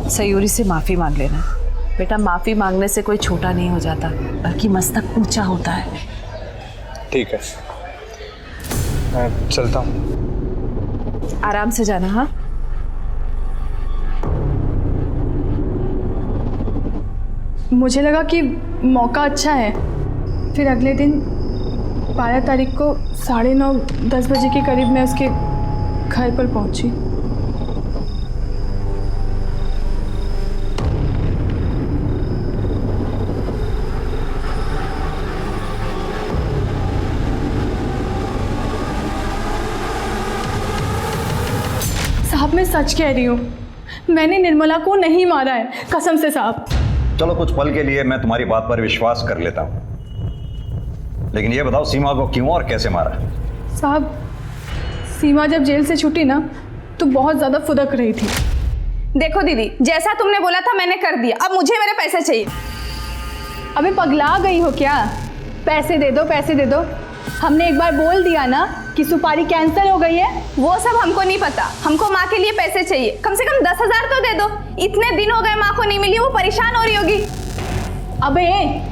सयूरी से माफ़ी मांग लेना। बेटा, माफ़ी मांगने से कोई छोटा नहीं हो जाता, बल्कि मस्तक ऊंचा होता है। ठीक है, मैं चलता हूँ। आराम से जाना। हाँ, मुझे लगा कि मौका अच्छा है, फिर अगले दिन 12 तारीख को 9:30-10 बजे के करीब मैं उसके घर पर पहुंची। साहब, मैं सच कह रही हूँ, मैंने निर्मला को नहीं मारा है, कसम से साहब। चलो, कुछ पल के लिए मैं तुम्हारी बात पर विश्वास कर लेता हूं, लेकिन ये बताओ सीमा को क्यों और कैसे मारा? साहब, सीमा जब जेल से छूटी ना तो बहुत ज़्यादा फुदक रही थी। देखो दीदी, जैसा तुमने बोला था मैंने कर दिया, अब मुझे मेरे पैसे चाहिए। अबे पगला गई हो क्या? पैसे दे दो, पैसे दे दो। हमने एक बार बोल दिया ना कि सुपारी कैंसिल हो गई है। वो सब हमको नहीं पता, हमको माँ के लिए पैसे चाहिए। कम से कम 10,000 तो दे दो। इतने दिन हो गए माँ को नहीं मिली, वो परेशान हो रही होगी। अबे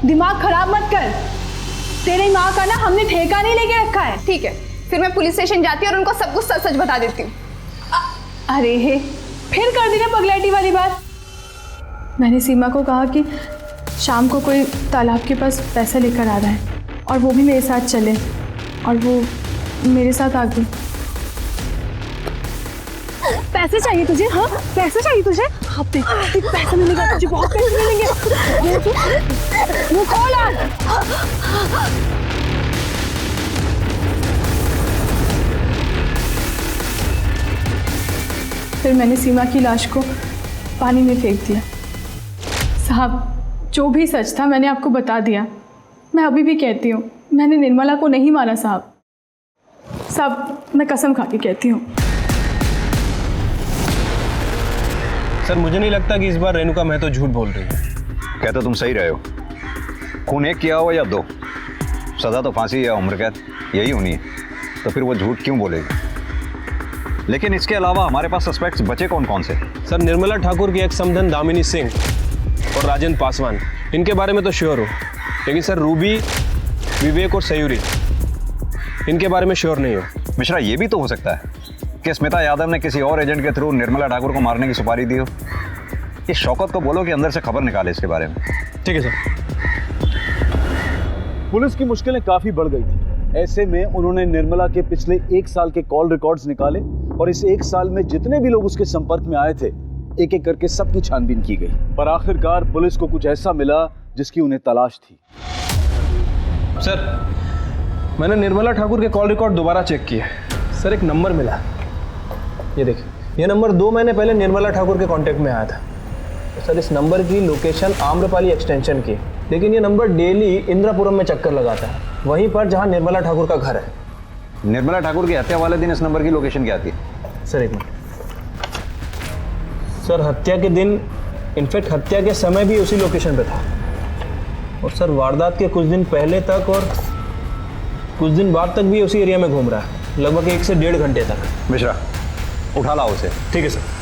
दिमाग खराब मत कर, तेरी माँ का ना हमने ठेका नहीं लेके रखा है। ठीक है, फिर मैं पुलिस स्टेशन जाती हूँ और उनको सब कुछ सच सच बता देती हूँ। अरे फिर कर दी ना पगलैटी वाली बात। मैंने सीमा को कहा कि शाम को कोई तालाब के पास पैसा लेकर आ रहा है और वो भी मेरे साथ चले, और वो मेरे साथ आ गई। पैसे चाहिए तुझे? हाँ, पैसे चाहिए तुझे? हाँ, देख पैसा मिलेगा तुझे, बहुत पैसे मिलेंगे। वो खोल आज। फिर मैंने सीमा की लाश को पानी में फेंक दिया। साहब, जो भी सच था मैंने आपको बता दिया। मैं अभी भी कहती हूँ, मैंने निर्मला को नहीं मारा साहब। साहब, मैं कसम खा के कहती हूँ। सर, मुझे नहीं लगता कि इस बार रेणुका महतो झूठ बोल रही है। कहते तुम सही रहे हो। खून एक किया हो या 2, सजा तो फांसी या उम्र कैद यही होनी है, तो फिर वो झूठ क्यों बोलेगी? लेकिन इसके अलावा हमारे पास सस्पेक्ट्स बचे कौन कौन से? सर, निर्मला ठाकुर की एक समधन दामिनी सिंह और राजेंद्र पासवान, इनके बारे में तो श्योर हो, लेकिन सर रूबी, विवेक और सयूरी, इनके बारे में श्योर नहीं हो। मिश्रा, ये भी तो हो सकता है कि स्मिता यादव ने किसी और एजेंट के थ्रू निर्मला ठाकुर को मारने की सुपारी दी हो। इस शौकत को बोलो कि अंदर से खबर निकाले इसके बारे में। ठीक है सर। पुलिस की मुश्किलें काफी बढ़ गई थी। ऐसे में उन्होंने निर्मला के पिछले 1 साल के कॉल रिकॉर्ड्स निकाले और इस 1 साल में जितने भी लोग उसके संपर्क में आए थे, एक एक करके सबकी छानबीन की गई। पर आखिरकार पुलिस को कुछ ऐसा मिला जिसकी उन्हें तलाश थी। सर, मैंने निर्मला ठाकुर के कॉल रिकॉर्ड दोबारा चेक किए। सर, एक नंबर मिला, ये देखिए, ये नंबर 2 महीने पहले निर्मला ठाकुर के कांटेक्ट में आया था। तो सर, इस नंबर की लोकेशन आम्रपाली एक्सटेंशन की, लेकिन ये नंबर डेली इंदिरापुरम में चक्कर लगाता है, वहीं पर जहां निर्मला ठाकुर का घर है। निर्मला ठाकुर की हत्या वाले दिन इस नंबर की लोकेशन क्या थी? सर एक मिनट सर, हत्या के दिन, इनफैक्ट हत्या के समय भी उसी लोकेशन पे था। और सर वारदात के कुछ दिन पहले तक और कुछ दिन बाद तक भी उसी एरिया में घूम रहा है, लगभग 1 से 1.5 घंटे तक। मिश्रा, उठा लाओ उसे। ठीक है सर।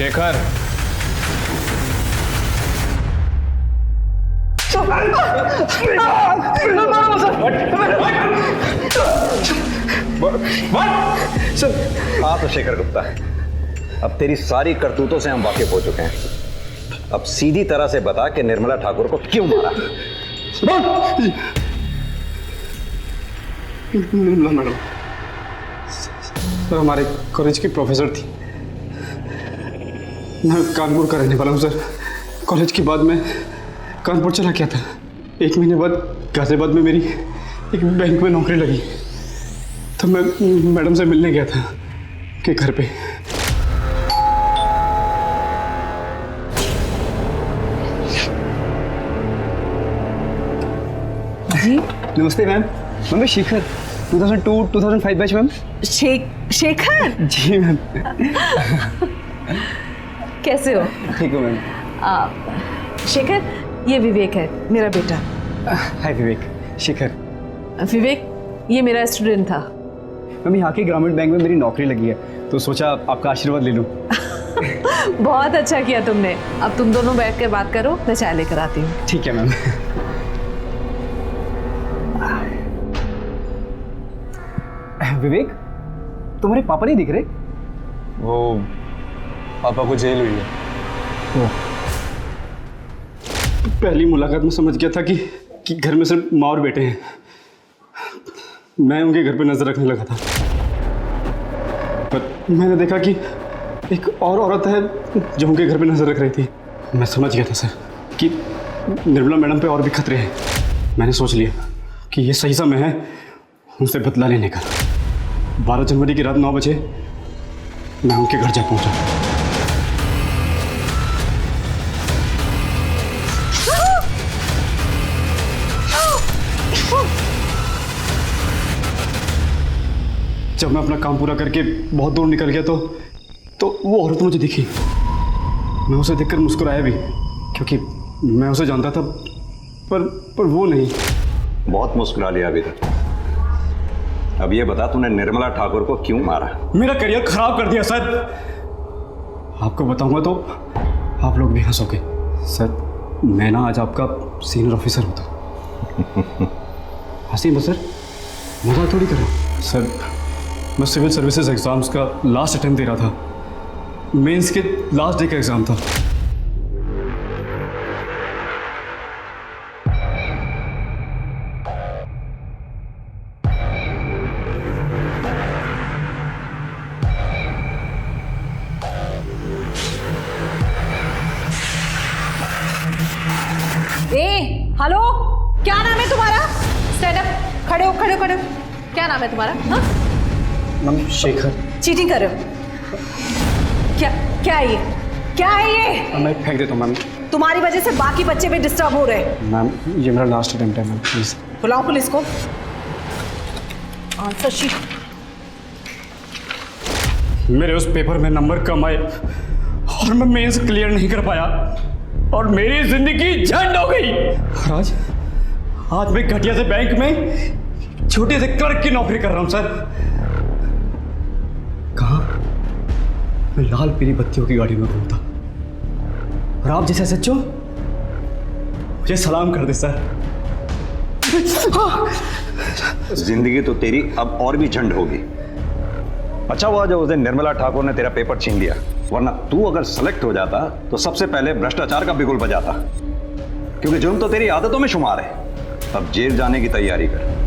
शेखर, हाँ तो शेखर गुप्ता, अब तेरी सारी करतूतों से हम वाकिफ हो चुके हैं। अब सीधी तरह से बता कि निर्मला ठाकुर को क्यों मारा? निर्मला मैडम सर हमारे कॉलेज की प्रोफेसर थी। मैं कानपुर का रहने वाला हूँ सर। कॉलेज के बाद मैं कानपुर चला गया था। 1 महीने बाद गाजियाबाद में मेरी एक बैंक में नौकरी लगी, तो मैं मैडम से मिलने गया था के घर पे। जी नमस्ते मैम। मैं Shekhar, 2002-2005 batch ma'am. Shekhar ji ma'am. कैसे हो? ठीक हो मैम। शेखर, ये विवेक है, मेरा बेटा। हाय विवेक। शेखर। विवेक, ये मेरा स्टूडेंट था। मैम यहाँ के ग्रामीण बैंक में मेरी नौकरी लगी है, तो सोचा आपका आशीर्वाद ले लूँ। बहुत अच्छा किया तुमने। अब तुम दोनों बैठ कर बात करो, मैं चाय लेकर आती हूँ। ठीक है मैम। विवेक, तुम्हारे पापा नहीं दिख रहे? वो पापा को जेल हुई है। पहली मुलाकात में समझ गया था कि घर में सिर्फ माँ और बेटे हैं। मैं उनके घर पे नजर रखने लगा था, पर मैंने देखा कि एक और औरत है जो उनके घर पे नजर रख रही थी। मैं समझ गया था सर कि निर्मला मैडम पे और भी खतरे हैं। मैंने सोच लिया कि ये सही समय है उनसे बदला लेने का। 12 जनवरी की रात 9 बजे मैं उनके घर जा पहुंचा। जब मैं अपना काम पूरा करके बहुत दूर निकल गया तो वो औरत मुझे दिखी। मैं उसे देखकर मुस्कुराया भी, क्योंकि मैं उसे जानता था, पर वो नहीं। बहुत मुस्कुरा लिया अभी तक। अब ये बता, तूने निर्मला ठाकुर को क्यों मारा? मेरा करियर खराब कर दिया सर। आपको बताऊंगा तो आप लोग भी हंसोगे सर। मैं ना आज आपका सीनियर ऑफिसर होता। हंसी मत सर, मजाक थोड़ी कर रहा हूं सर। मैं सिविल सर्विसेज एग्जाम्स का लास्ट अटेम्प्ट दे रहा था। मेंस के लास्ट डे का एग्जाम था। हेलो, क्या नाम है तुम्हारा? स्टैंड अप, खड़े हो, खड़े हो, खड़े हो। क्या नाम है तुम्हारा? हाँ? मैम शेखर। चीटिंग कर रहे हो? क्या है ये? क्या है ये? मैं फेंक देता हूँ मैम। तुम्हारी वजह से बाकी बच्चे भी डिस्टर्ब हो रहे हैं। मैम ये मेरा लास्ट अटेम्प्ट है मैम, प्लीज। बुलाओ पुलिस को। Answer sheet. मेरे उस पेपर में नंबर कम आए और मैं मेंस क्लियर नहीं कर पाया और मेरी जिंदगी झंड हो गई। आज मैं घटिया से बैंक में छोटे से क्लर्क की नौकरी कर रहा हूं सर। कहाँ? मैं लाल पीली बत्तियों की गाड़ी में घूमता और आप जैसे सच्चो मुझे सलाम कर दे सर। जिंदगी तो तेरी अब और भी झंड होगी। अच्छा हुआ जो उस दिन निर्मला ठाकुर ने तेरा पेपर छीन लिया, वरना तू अगर सेलेक्ट हो जाता तो सबसे पहले भ्रष्टाचार का बिगुल बजाता, क्योंकि जुर्म तो तेरी आदतों में शुमार है। अब जेल जाने की तैयारी कर।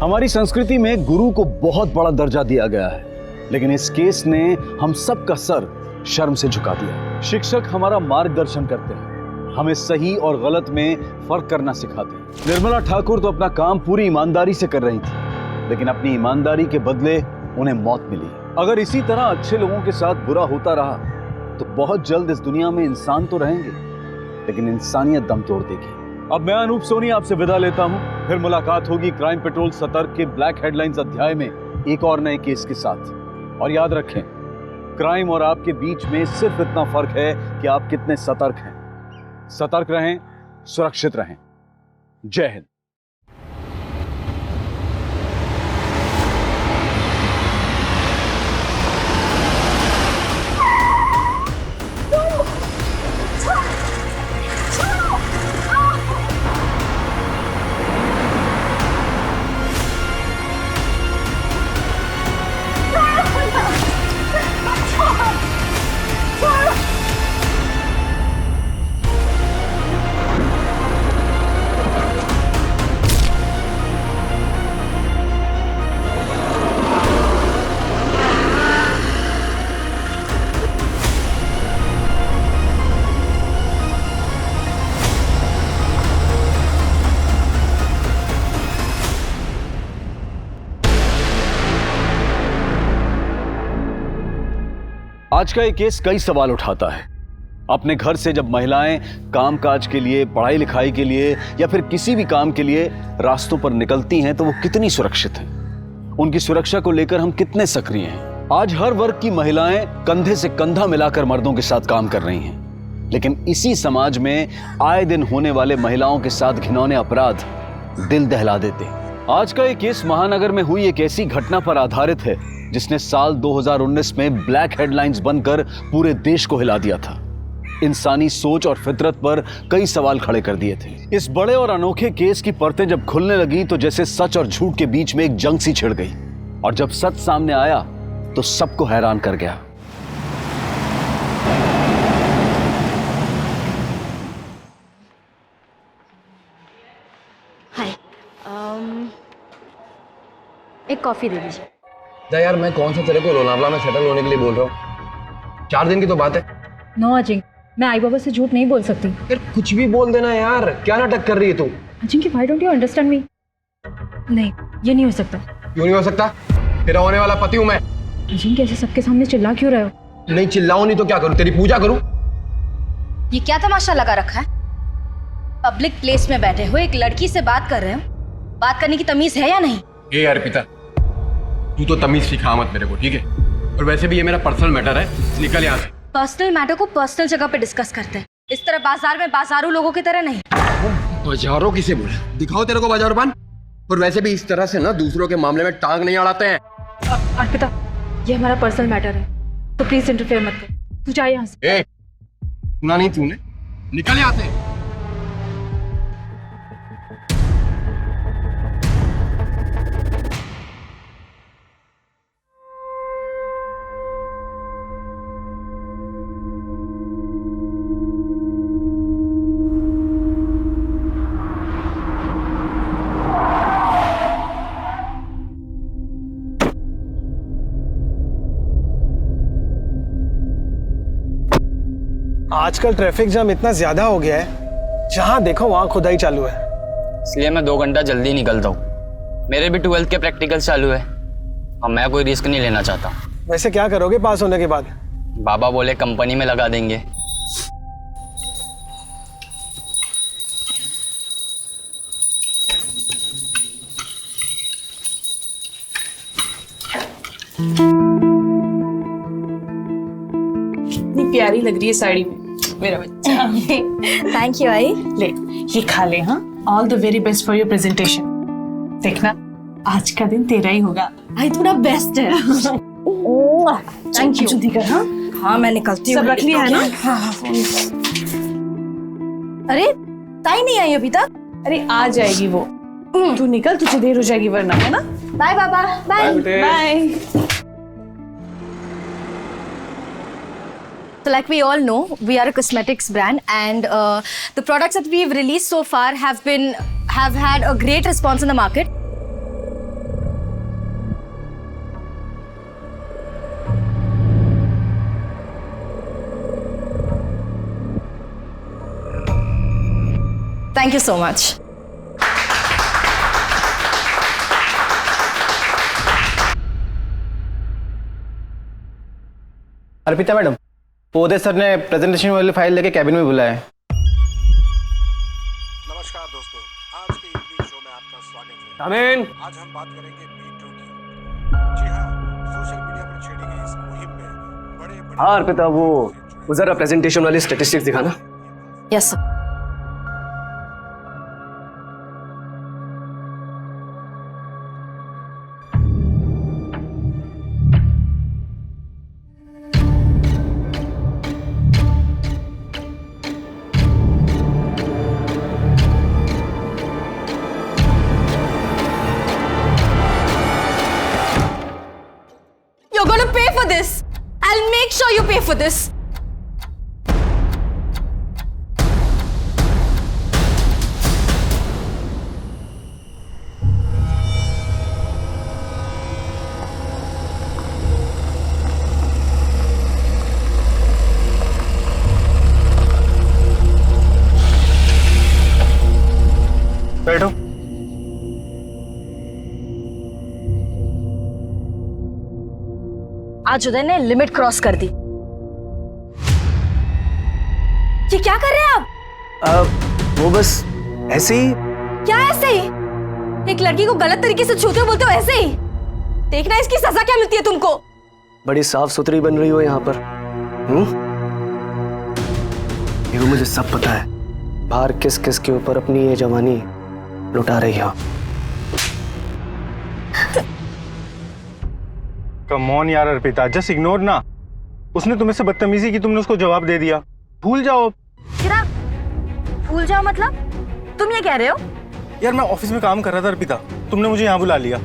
हमारी संस्कृति में गुरु को बहुत बड़ा दर्जा दिया गया है, लेकिन इस केस ने हम सबका सर शर्म से झुका दिया। शिक्षक हमारा मार्गदर्शन करते हैं, हमें सही और गलत में फर्क करना सिखाते हैं। निर्मला ठाकुर तो अपना काम पूरी ईमानदारी से कर रही थी, लेकिन अपनी ईमानदारी के बदले उन्हें मौत मिली। अगर इसी तरह अच्छे लोगों के साथ बुरा होता रहा तो बहुत जल्द इस दुनिया में इंसान तो रहेंगे, लेकिन इंसानियत दम तोड़ देगी। अब मैं अनूप सोनी आपसे विदा लेता हूं। फिर मुलाकात होगी क्राइम पेट्रोल सतर्क के ब्लैक हेडलाइंस अध्याय में एक और नए केस के साथ। और याद रखें, क्राइम और आपके बीच में सिर्फ इतना फर्क है कि आप कितने सतर्क हैं। सतर्क रहें, सुरक्षित रहें। जय हिंद। आज का ये केस कई सवाल उठाता है। अपने घर से जब महिलाएं कामकाज के लिए, पढ़ाई लिखाई के लिए या फिर किसी भी काम के लिए रास्तों पर निकलती हैं तो वो कितनी सुरक्षित हैं? उनकी सुरक्षा को लेकर हम कितने सक्रिय हैं? आज हर वर्ग की महिलाएं कंधे से कंधा मिलाकर मर्दों के साथ काम कर रही हैं, लेकिन इसी समाज में आए दिन होने वाले महिलाओं के साथ घिनौने अपराध दिल दहला देते हैं। आज का ये केस महानगर में हुई एक ऐसी घटना पर आधारित है जिसने साल 2019 में ब्लैक हेडलाइंस बनकर पूरे देश को हिला दिया था। इंसानी सोच और फितरत पर कई सवाल खड़े कर दिए थे। इस बड़े और अनोखे केस की परतें जब खुलने लगी तो जैसे सच और झूठ के बीच में एक जंग सी छिड़ गई, और जब सच सामने आया तो सबको हैरान कर गया। हाय, एक कॉफी दे दीजिए। यार मैं कौन सा तेरे को लोनावला में सेटल होने के लिए बोल रहा हूँ? 4 दिन की तो बात है। नो अजिंक, मैं आई बाबा से झूठ नहीं बोल सकती। यार कुछ भी बोल देना यार, क्या नाटक कर रही है तू? Ajinkya, why don't you understand me? नहीं, ये नहीं हो सकता। क्यों नहीं हो सकता? तेरा होने वाला पति हूँ मैं। अजिंक्य, ऐसे सबके सामने चिल्ला क्यों रहे हो? नहीं चिल्लाऊं नहीं तो क्या करूँ? तेरी पूजा करूँ? ये क्या तमाशा लगा रखा है? पब्लिक प्लेस में बैठे हो, एक लड़की से बात कर रहे हो, बात करने की तमीज है या नहीं? ए अर्पिता, तू तो तमीज सिखा मत मेरे को, ठीक है? और वैसे भी ये मेरा पर्सनल मैटर है, निकल यहाँ से। पर्सनल मैटर को पर्सनल जगह पे डिस्कस करते हैं, इस तरह बाजार में बाजारू लोगों की तरह नहीं। बाजारों किसे बोले? दिखाओ तेरे को बाजारपान। और वैसे भी इस तरह से ना दूसरों के मामले में टांग नहीं अड़ाते हैं। अर्पिता, ये हमारा पर्सनल मैटर है, तो प्लीज इंटरफेयर मत कर। तू जा यहाँ से। सुना नहीं तूने? निकल यहाँ से। आजकल ट्रैफिक जाम इतना ज्यादा हो गया है, जहां देखो वहां खुदाई चालू है। इसलिए मैं 2 घंटा जल्दी निकलता हूँ। मेरे भी 12th के प्रैक्टिकल चालू है और मैं कोई रिस्क नहीं लेना चाहता। वैसे क्या करोगे पास होने के बाद? बाबा बोले कंपनी में लगा देंगे। कितनी प्यारी लग रही है साड़ी में मेरा बच्चा। थैंक यू आई। ले ये खा ले। हाँ, all the very best for your presentation. देखना आज का दिन तेरा ही होगा। आई तू ना बेस्ट है। Thank you. जल्दी कर। हाँ हाँ, मैं निकलती हूँ। सब रख लिया है ना? हाँ। अरे ताई नहीं आई अभी तक? अरे आ जाएगी वो। तू निकल, तुझे देर हो जाएगी वरना, है ना? बाय बाबा। Bye bye. So like we all know, we are a cosmetics brand, and the products that we've released so far have had a great response in the market. Thank you so much. Arpita madam, Pode sir ने presentation वाली file लेके cabin में बुलाया है। नमस्कार दोस्तों, आज के इवनिंग शो में आपका स्वागत है। आमीन। आज हम बात करेंगे B2 की। जी हाँ, सोशल मीडिया पर छेड़ी गई इस मुहिम में बड़े हाँ अर्पिता, वो जरा प्रेजेंटेशन वाली स्टैटिस्टिक्स दिखाना। Yes sir. You're gonna pay for this. I'll make sure you pay for this. बैठो। आज उदय ने लिमिट क्रॉस कर दी। ये क्या कर रहे हैं आप? वो बस ऐसे ही। क्या ऐसे ही? एक लड़की को गलत तरीके से छूते हो बोलते हो ऐसे ही? देखना इसकी सजा क्या मिलती है तुमको। बड़ी साफ सुथरी बन रही हो यहाँ पर। ये मुझे सब पता है, बाहर किस किस के ऊपर अपनी ये जवानी लुटा रही हो। कम ऑन यार अर्पिता, जस्ट इग्नोर ना। उसने तुम्हें से बदतमीजी की, तुमने उसको जवाब दे दिया। भूल जाओ। चिराग, भूल जाओ मतलब? तुम ये कह रहे हो? यार मैं ऑफिस में काम कर रहा था अर्पिता, तुमने मुझे यहाँ बुला लिया।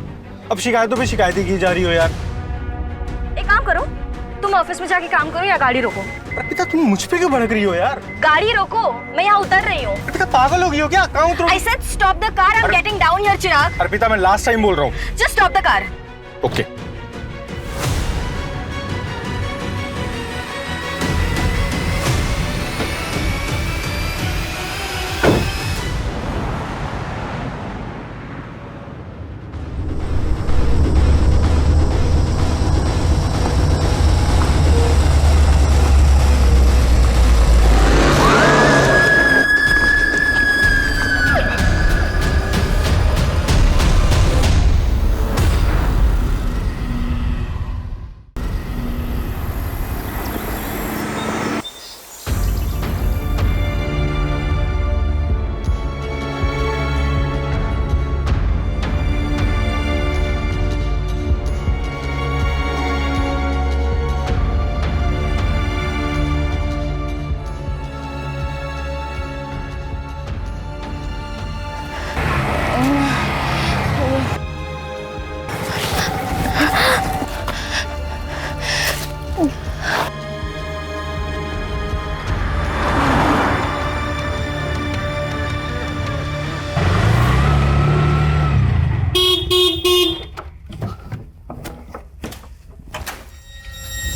अब शिकायतों पे शिकायतें की जा रही हो यार। एक काम करो, तुम ऑफिस में जाके काम करो या गाड़ी रोको। अर्पिता तुम मुझ पे क्यों भड़क रही हो यार? गाड़ी रोको, मैं यहाँ उतर रही हूँ। अर्पिता पागल हो गई हो क्या? कहाँ उतरूं? I said stop the car, I'm getting down here, चिराग। अर्पिता मैं लास्ट टाइम बोल रहा हूँ। Just stop the car. Okay.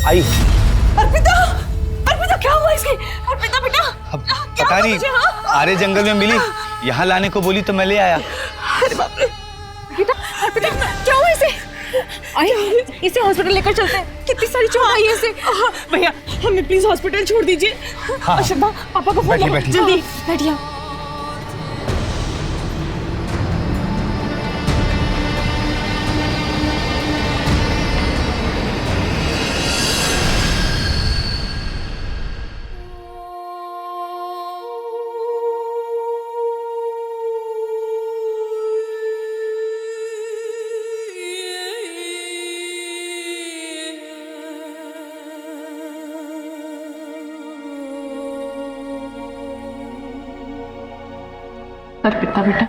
आई। अर्पिता, अर्पिता क्या हुआ इसकी? अर्पिता बेटा, पता नहीं, आरे जंगल में मिली, यहाँ लाने को बोली तो मैं ले आया। अरे बाप रे। अर्पिता, अर्पिता क्या हुआ इसे? आइए इसे हॉस्पिटल लेकर चलते हैं। कितनी सारी चोट आई है इसे। भैया हमें प्लीज हॉस्पिटल छोड़ दीजिए। हाँ। श्रद्धा पापा को फोन बैठिए, करो बैठिए। जल्दी। बैठिए। अर्पिता बेटा,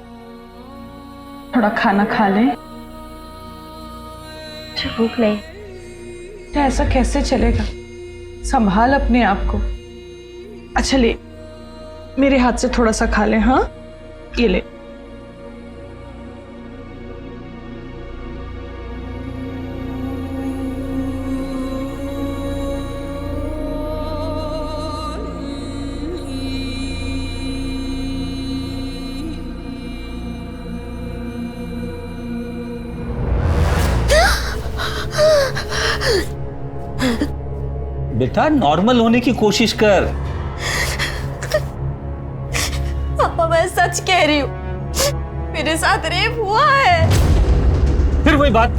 थोड़ा खाना खा ले। भूख नहीं। बेटा ऐसा कैसे चलेगा? संभाल अपने आप को। अच्छा ले, मेरे हाथ से थोड़ा सा खा ले। हाँ ये ले। बेटा नॉर्मल होने की कोशिश कर। पापा मैं सच कह रही हूँ, मेरे साथ रेप हुआ है। फिर वही बात।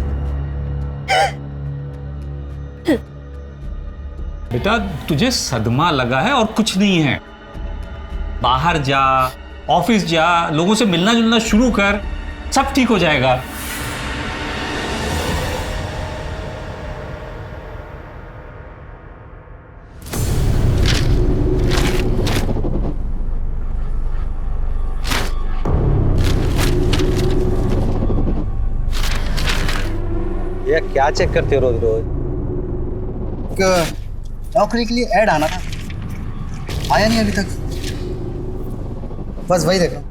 बेटा तुझे सदमा लगा है और कुछ नहीं है। बाहर जा, ऑफिस जा, लोगों से मिलना जुलना शुरू कर, सब ठीक हो जाएगा। ये क्या चेक करते हो रोज रोज? नौकरी के लिए ऐड आना था, आया नहीं अभी तक, बस वही देख रहा हूँ।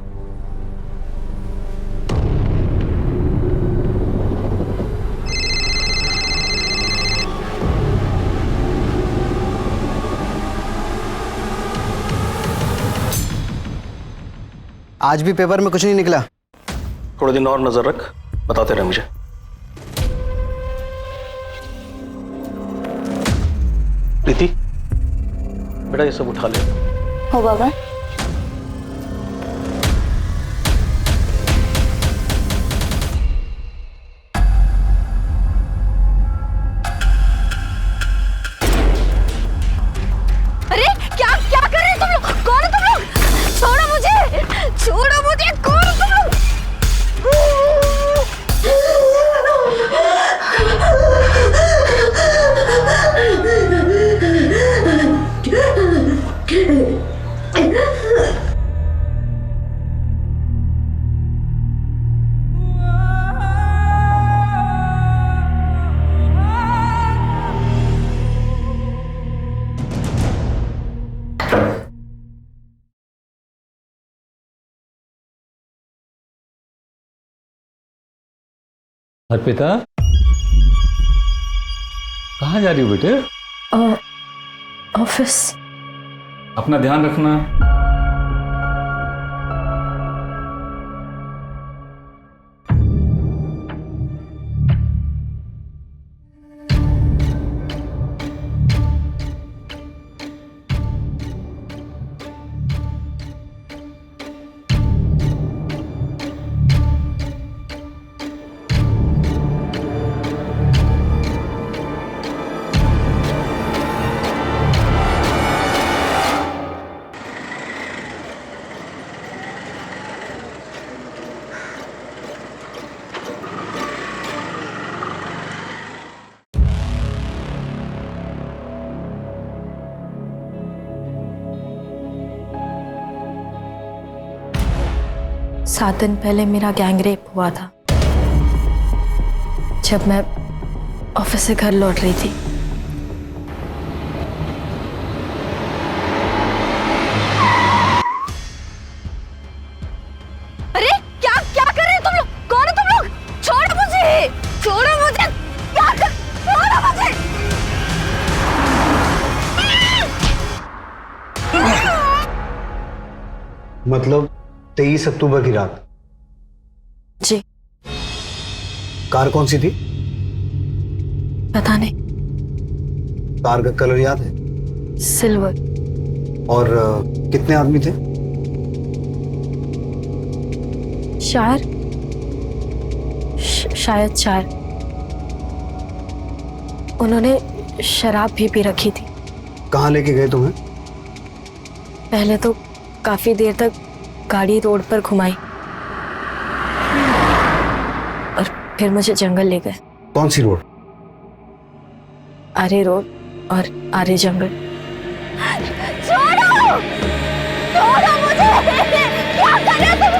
आज भी पेपर में कुछ नहीं निकला। थोड़े दिन और नजर रख, बताते रहे मुझे। प्रीति बेटा ये सब उठा ले। हो बाबा। अरे क्या क्या कर रहे हो तुम लोग? कौन हो तुम लोग? छोड़ो मुझे, छोड़ो मुझे, कौन हो तुम लोग? अर्पिता कहाँ जा रही हो बेटे? ऑफिस। अपना ध्यान रखना। सात दिन पहले मेरा गैंग रेप हुआ था, जब मैं ऑफिस से घर लौट रही थी। अरे क्या क्या कर रहे हो तुम लोग? कौन हो तुम लोग? छोड़ो मुझे, छोड़ो मुझे, क्या कर, छोड़ो मुझे। मतलब 23 अक्टूबर की रात? जी। कार कौन सी थी? पता नहीं। कार का कलर याद है? सिल्वर। और कितने आदमी थे? शायद 4। उन्होंने शराब भी पी रखी थी। कहाँ लेके गए तुम्हें? पहले तो काफी देर तक गाड़ी रोड पर घुमाई और फिर मुझे जंगल ले गए। कौन सी रोड? आरे रोड और आरे जंगल। छोड़ो, छोड़ो मुझे, क्या कर रहे हो तुम?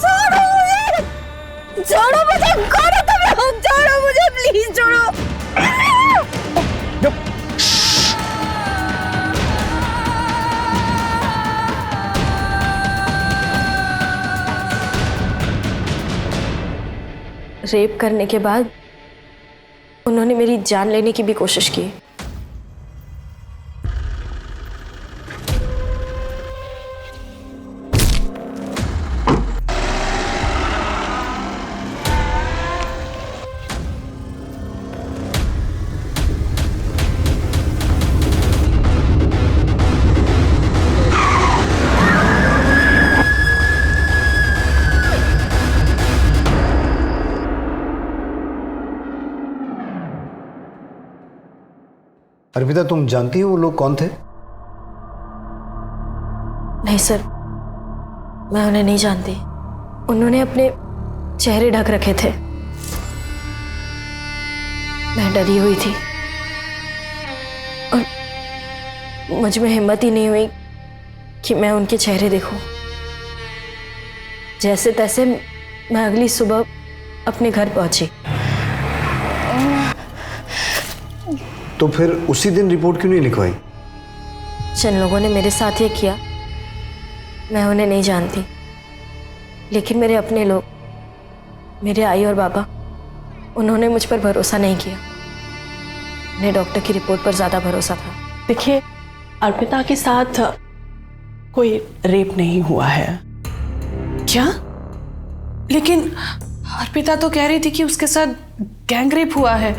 छोड़ो मुझे, छोड़ो मुझे, कौन हो तुम लोग? छोड़ो मुझे, प्लीज छोड़ो। रेप करने के बाद उन्होंने मेरी जान लेने की भी कोशिश की। अर्पिता, तुम जानती हो वो लोग कौन थे? नहीं सर, मैं उन्हें नहीं जानती। उन्होंने अपने चेहरे ढक रखे थे। मैं डरी हुई थी और मुझ में हिम्मत ही नहीं हुई कि मैं उनके चेहरे देखूं। जैसे तैसे मैं अगली सुबह अपने घर पहुंची। तो फिर उसी दिन रिपोर्ट क्यों नहीं लिखवाई? जिन लोगों ने मेरे साथ ये किया, मैं उन्हें नहीं जानती, लेकिन मेरे अपने लोग, मेरे आई और बाबा, उन्होंने मुझ पर भरोसा नहीं किया। उन्हें डॉक्टर की रिपोर्ट पर ज़्यादा भरोसा था। देखिए, अर्पिता के साथ कोई रेप नहीं हुआ है। क्या? लेकिन अर्पिता तो कह रही थी कि उसके साथ गैंग रेप हुआ है।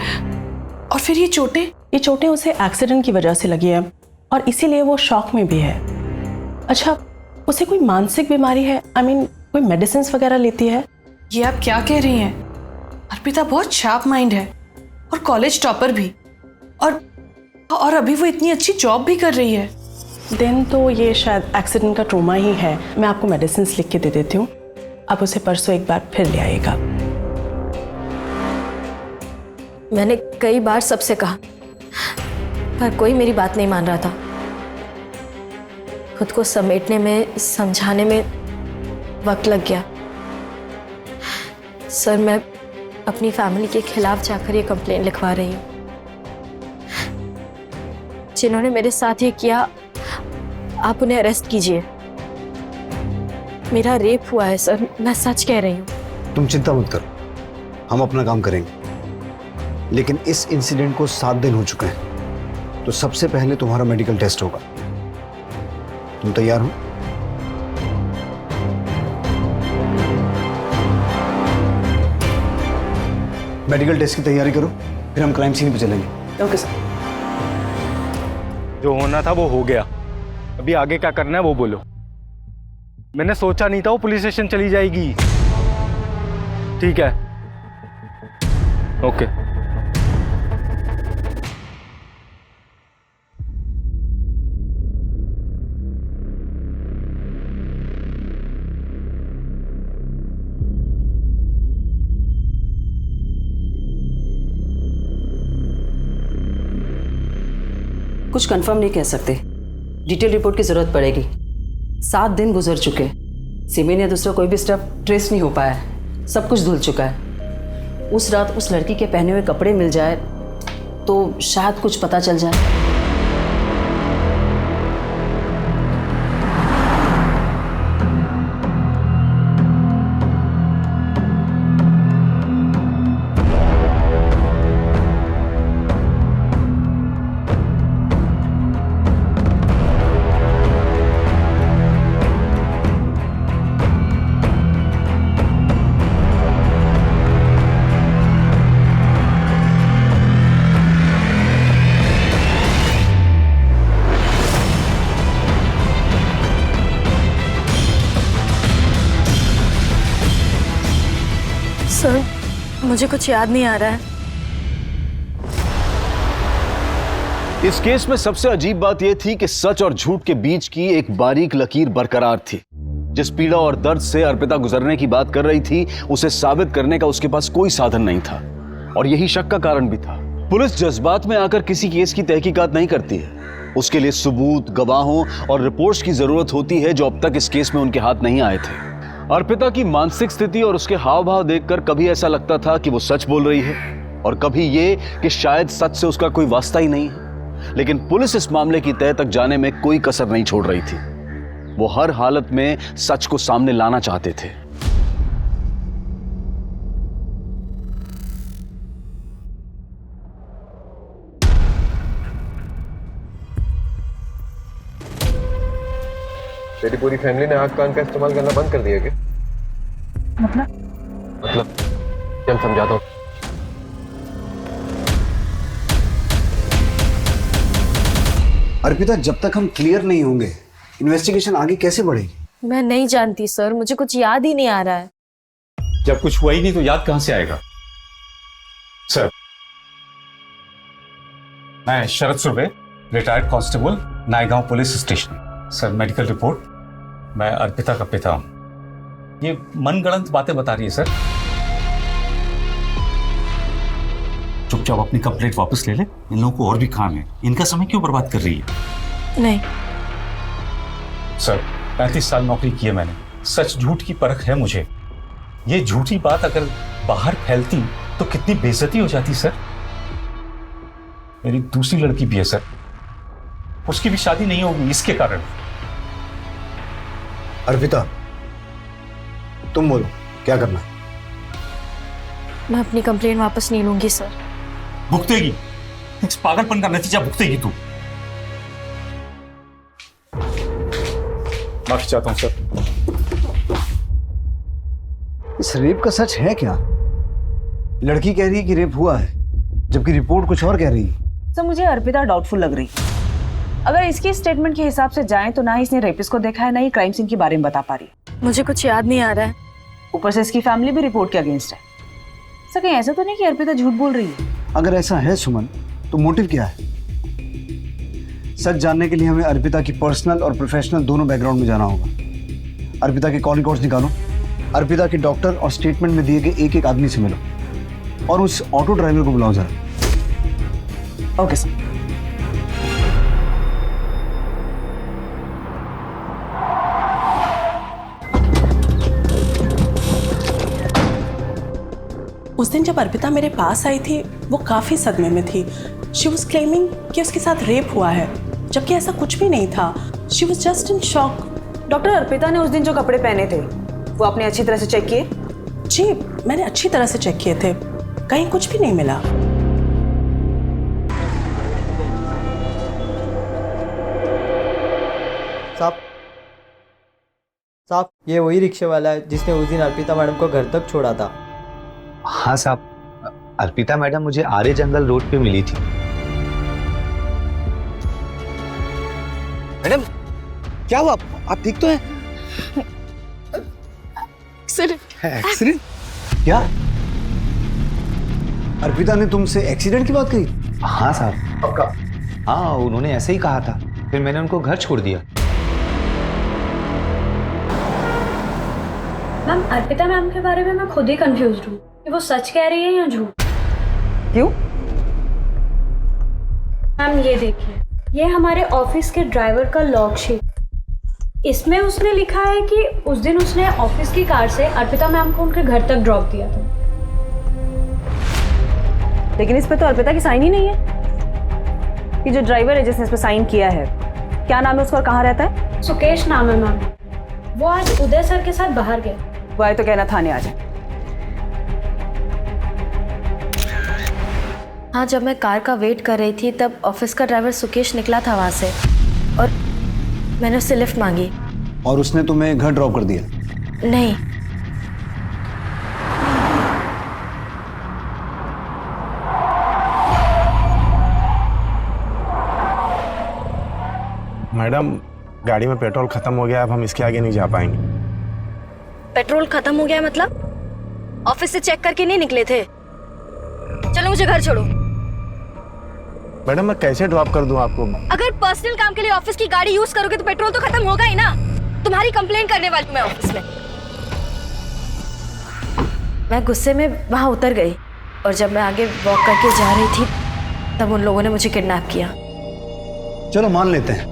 और फिर ये चोटें उसे एक्सीडेंट की वजह से लगी है और इसीलिए वो शॉक में भी है। अच्छा, उसे कोई मानसिक बीमारी है? कोई मेडिसिन वगैरह लेती है? ये आप क्या कह रही हैं? अर्पिता बहुत शार्प माइंड है और कॉलेज टॉपर भी, और अभी वो इतनी अच्छी जॉब भी कर रही है। दिन तो ये शायद एक्सीडेंट का ट्रोमा ही है। मैं आपको मेडिसिन लिख के दे देती हूँ, आप उसे परसों एक बार फिर ले आइएगा। मैंने कई बार सबसे कहा, पर कोई मेरी बात नहीं मान रहा था। खुद को समेटने में, समझाने में वक्त लग गया। सर, मैं अपनी फैमिली के खिलाफ जाकर ये कंप्लेंट लिखवा रही हूँ। जिन्होंने मेरे साथ ये किया, आप उन्हें अरेस्ट कीजिए। मेरा रेप हुआ है सर, मैं सच कह रही हूँ। तुम चिंता मत करो, हम अपना काम करेंगे। लेकिन इस इंसिडेंट को 7 दिन हो चुके हैं, तो सबसे पहले तुम्हारा मेडिकल टेस्ट होगा। तुम तैयार हो? मेडिकल टेस्ट की तैयारी करो, फिर हम क्राइम सीन पे चलेंगे। Okay sir. जो होना था वो हो गया, अभी आगे क्या करना है वो बोलो। मैंने सोचा नहीं था वो पुलिस स्टेशन चली जाएगी। ठीक है, ओके। कुछ कंफर्म नहीं कह सकते, डिटेल रिपोर्ट की जरूरत पड़ेगी। 7 दिन गुजर चुके, सिमिन या दूसरा कोई भी स्टेप ट्रेस नहीं हो पाया है। सब कुछ धुल चुका है। उस रात उस लड़की के पहने हुए कपड़े मिल जाए तो शायद कुछ पता चल जाए। सर, मुझे कुछ याद नहीं आ रहा है। इस केस में सबसे अजीब बात यह थी कि सच और झूठ के बीच की एक बारीक लकीर बरकरार थी। जिस पीड़ा और दर्द से अर्पिता गुजरने की बात कर रही थी, उसे साबित करने का उसके पास कोई साधन नहीं था, और यही शक का कारण भी था। पुलिस जज्बात में आकर किसी केस की तहकीकात नहीं करती है। उसके लिए सबूत, गवाहों और रिपोर्ट्स की जरूरत होती है, जो अब तक इस केस में उनके हाथ नहीं आए थे। अर्पिता की मानसिक स्थिति और उसके हाव भाव देखकर कभी ऐसा लगता था कि वो सच बोल रही है, और कभी ये कि शायद सच से उसका कोई वास्ता ही नहीं है। लेकिन पुलिस इस मामले की तह तक जाने में कोई कसर नहीं छोड़ रही थी। वो हर हालत में सच को सामने लाना चाहते थे। तेरी पूरी फैमिली ने आग कान का इस्तेमाल करना बंद कर दिया क्या? मतलब चल समझाता हूँ। अर्पिता, जब तक हम क्लियर नहीं होंगे इन्वेस्टिगेशन आगे कैसे बढ़ेगी? मैं नहीं जानती सर, मुझे कुछ याद ही नहीं आ रहा है। जब कुछ हुआ ही नहीं तो याद कहां से आएगा? सर, मैं Sharad Surve, retired constable, Naigaon police station. Sir medical report, मैं अर्पिता का पिता हूँ। ये मनगढ़ंत बातें बता रही है सर। चुपचाप अपनी कंप्लेंट वापस ले ले, इन लोगों को और भी काम है, इनका समय क्यों बर्बाद कर रही है? नहीं सर 35 साल नौकरी की है मैंने, सच झूठ की परख है मुझे। ये झूठी बात अगर बाहर फैलती तो कितनी बेइज्जती हो जाती सर। मेरी दूसरी लड़की भी है सर, उसकी भी शादी नहीं होगी इसके कारण। अर्पिता, तुम बोलो क्या करना है? मैं अपनी कंप्लेंट वापस नहीं लूंगी सर। भुगतेगी, इस पागलपन का नतीजा भुगतेगी तू। माफी चाहता हूं सर। इस रेप का सच है क्या? लड़की कह रही है कि रेप हुआ है, जबकि रिपोर्ट कुछ और कह रही है। सर मुझे अर्पिता डाउटफुल लग रही। अगर इसकी स्टेटमेंट के हिसाब से जाएं तो ना ही इसने रेपिस्ट को देखा है, ना ही क्राइम सीन के बारे में बता पा रही। मुझे कुछ याद नहीं आ रहा है। ऊपर से इसकी फैमिली भी रिपोर्ट के अगेंस्ट है। सर कहीं ऐसा तो नहीं कि अर्पिता झूठ बोल रही है? अगर ऐसा है सुमन, तो मोटिव क्या है? सच जानने के लिए हमें अर्पिता की पर्सनल और प्रोफेशनल दोनों बैकग्राउंड में जाना होगा। अर्पिता के कॉल रिकॉर्ड्स निकालो, अर्पिता के डॉक्टर और स्टेटमेंट में दिए गए एक एक आदमी से मिलो, और उस ऑटो ड्राइवर को बुलाओ जरा। Okay sir. उस दिन जब अर्पिता मेरे पास आई थी वो काफ़ी सदमे में थी। शी वॉज क्लेमिंग कि उसके साथ रेप हुआ है, जबकि ऐसा कुछ भी नहीं था। She was just in shock. Doctor, Arpita ने उस दिन जो कपड़े पहने थे वो आपने अच्छी तरह से चेक किए? जी मैंने अच्छी तरह से चेक किए थे, कहीं कुछ भी नहीं मिला। साहब ये वही रिक्शे वाला है जिसने उस दिन अर्पिता मैडम को घर तक छोड़ा था। हाँ साहब, अर्पिता मैडम मुझे आर्य जंगल रोड पे मिली थी। मैडम क्या हुआ? आप ठीक तो हैं? एक्सीडेंट? क्या? अर्पिता ने तुमसे एक्सीडेंट की बात कही? हाँ साहब। पक्का? हाँ, उन्होंने ऐसे ही कहा था, फिर मैंने उनको घर छोड़ दिया। मैम, अर्पिता मैम के बारे में मैं खुद ही कंफ्यूज्ड हूँ कि वो सच कह रही है या झूठ। क्यों? मैम ये देखिए, ये हमारे ऑफिस के ड्राइवर का लॉग शीट। इसमें उसने लिखा है कि उस दिन उसने ऑफिस की कार से अर्पिता मैम को उनके घर तक ड्रॉप दिया था। लेकिन इस पे तो अर्पिता की साइन ही नहीं है। ये जो ड्राइवर है जिसने इस पे साइन किया है, क्या नाम है उसका और कहाँ रहता है? सुकेश नाम है मैम। वो आज उदय सर के साथ बाहर गए। वो आए तो कहना थाने आ जाए। हाँ, जब मैं कार का वेट कर रही थी तब ऑफिस का ड्राइवर सुकेश निकला था वहाँ से और मैंने उससे लिफ्ट मांगी। और उसने तुम्हें घर ड्रॉप कर दिया? नहीं। मैडम गाड़ी में पेट्रोल खत्म हो गया, अब हम इसके आगे नहीं जा पाएंगे। पेट्रोल खत्म हो गया मतलब? ऑफिस से चेक करके नहीं निकले थे? चलो मुझे घर छोड़ो। मैडम मैं कैसे ड्रॉप कर दूं आपको? अगर पर्सनल काम के लिए ऑफिस की गाड़ी यूज करोगे तो पेट्रोल तो खत्म होगा ही ना। तुम्हारी कंप्लेन करने वाली हूं मैं ऑफिस में। मैं गुस्से में वहां उतर गई और जब मैं आगे वॉक करके जा रही थी तब उन लोगों ने मुझे किडनैप किया। चलो मान लेते हैं,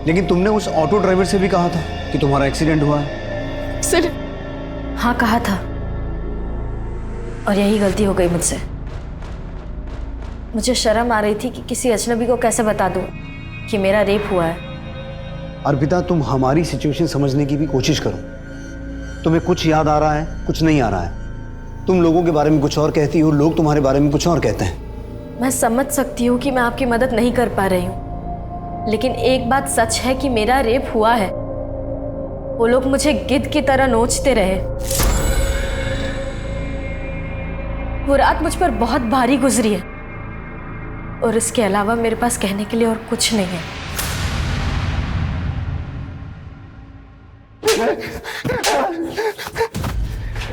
लेकिन तुमने उस ऑटो ड्राइवर से भी कहा था कि तुम्हारा एक्सीडेंट हुआ है। सर हाँ कहा था, और यही गलती हो गई मुझसे। मुझे शर्म आ रही थी कि किसी अजनबी को कैसे बता दूं कि मेरा रेप हुआ है। अर्पिता, तुम हमारी सिचुएशन समझने की भी कोशिश करो। तुम्हें कुछ याद आ रहा है, कुछ नहीं आ रहा है। तुम लोगों के बारे में कुछ और कहती हो, लोग तुम्हारे बारे में कुछ और कहते हैं। मैं समझ सकती हूँ कि मैं आपकी मदद नहीं कर पा रही हूँ, लेकिन एक बात सच है कि मेरा रेप हुआ है। वो लोग मुझे गिद्ध की तरह नोचते रहे। वो रात मुझ पर बहुत भारी गुजरी है और इसके अलावा मेरे पास कहने के लिए और कुछ नहीं है।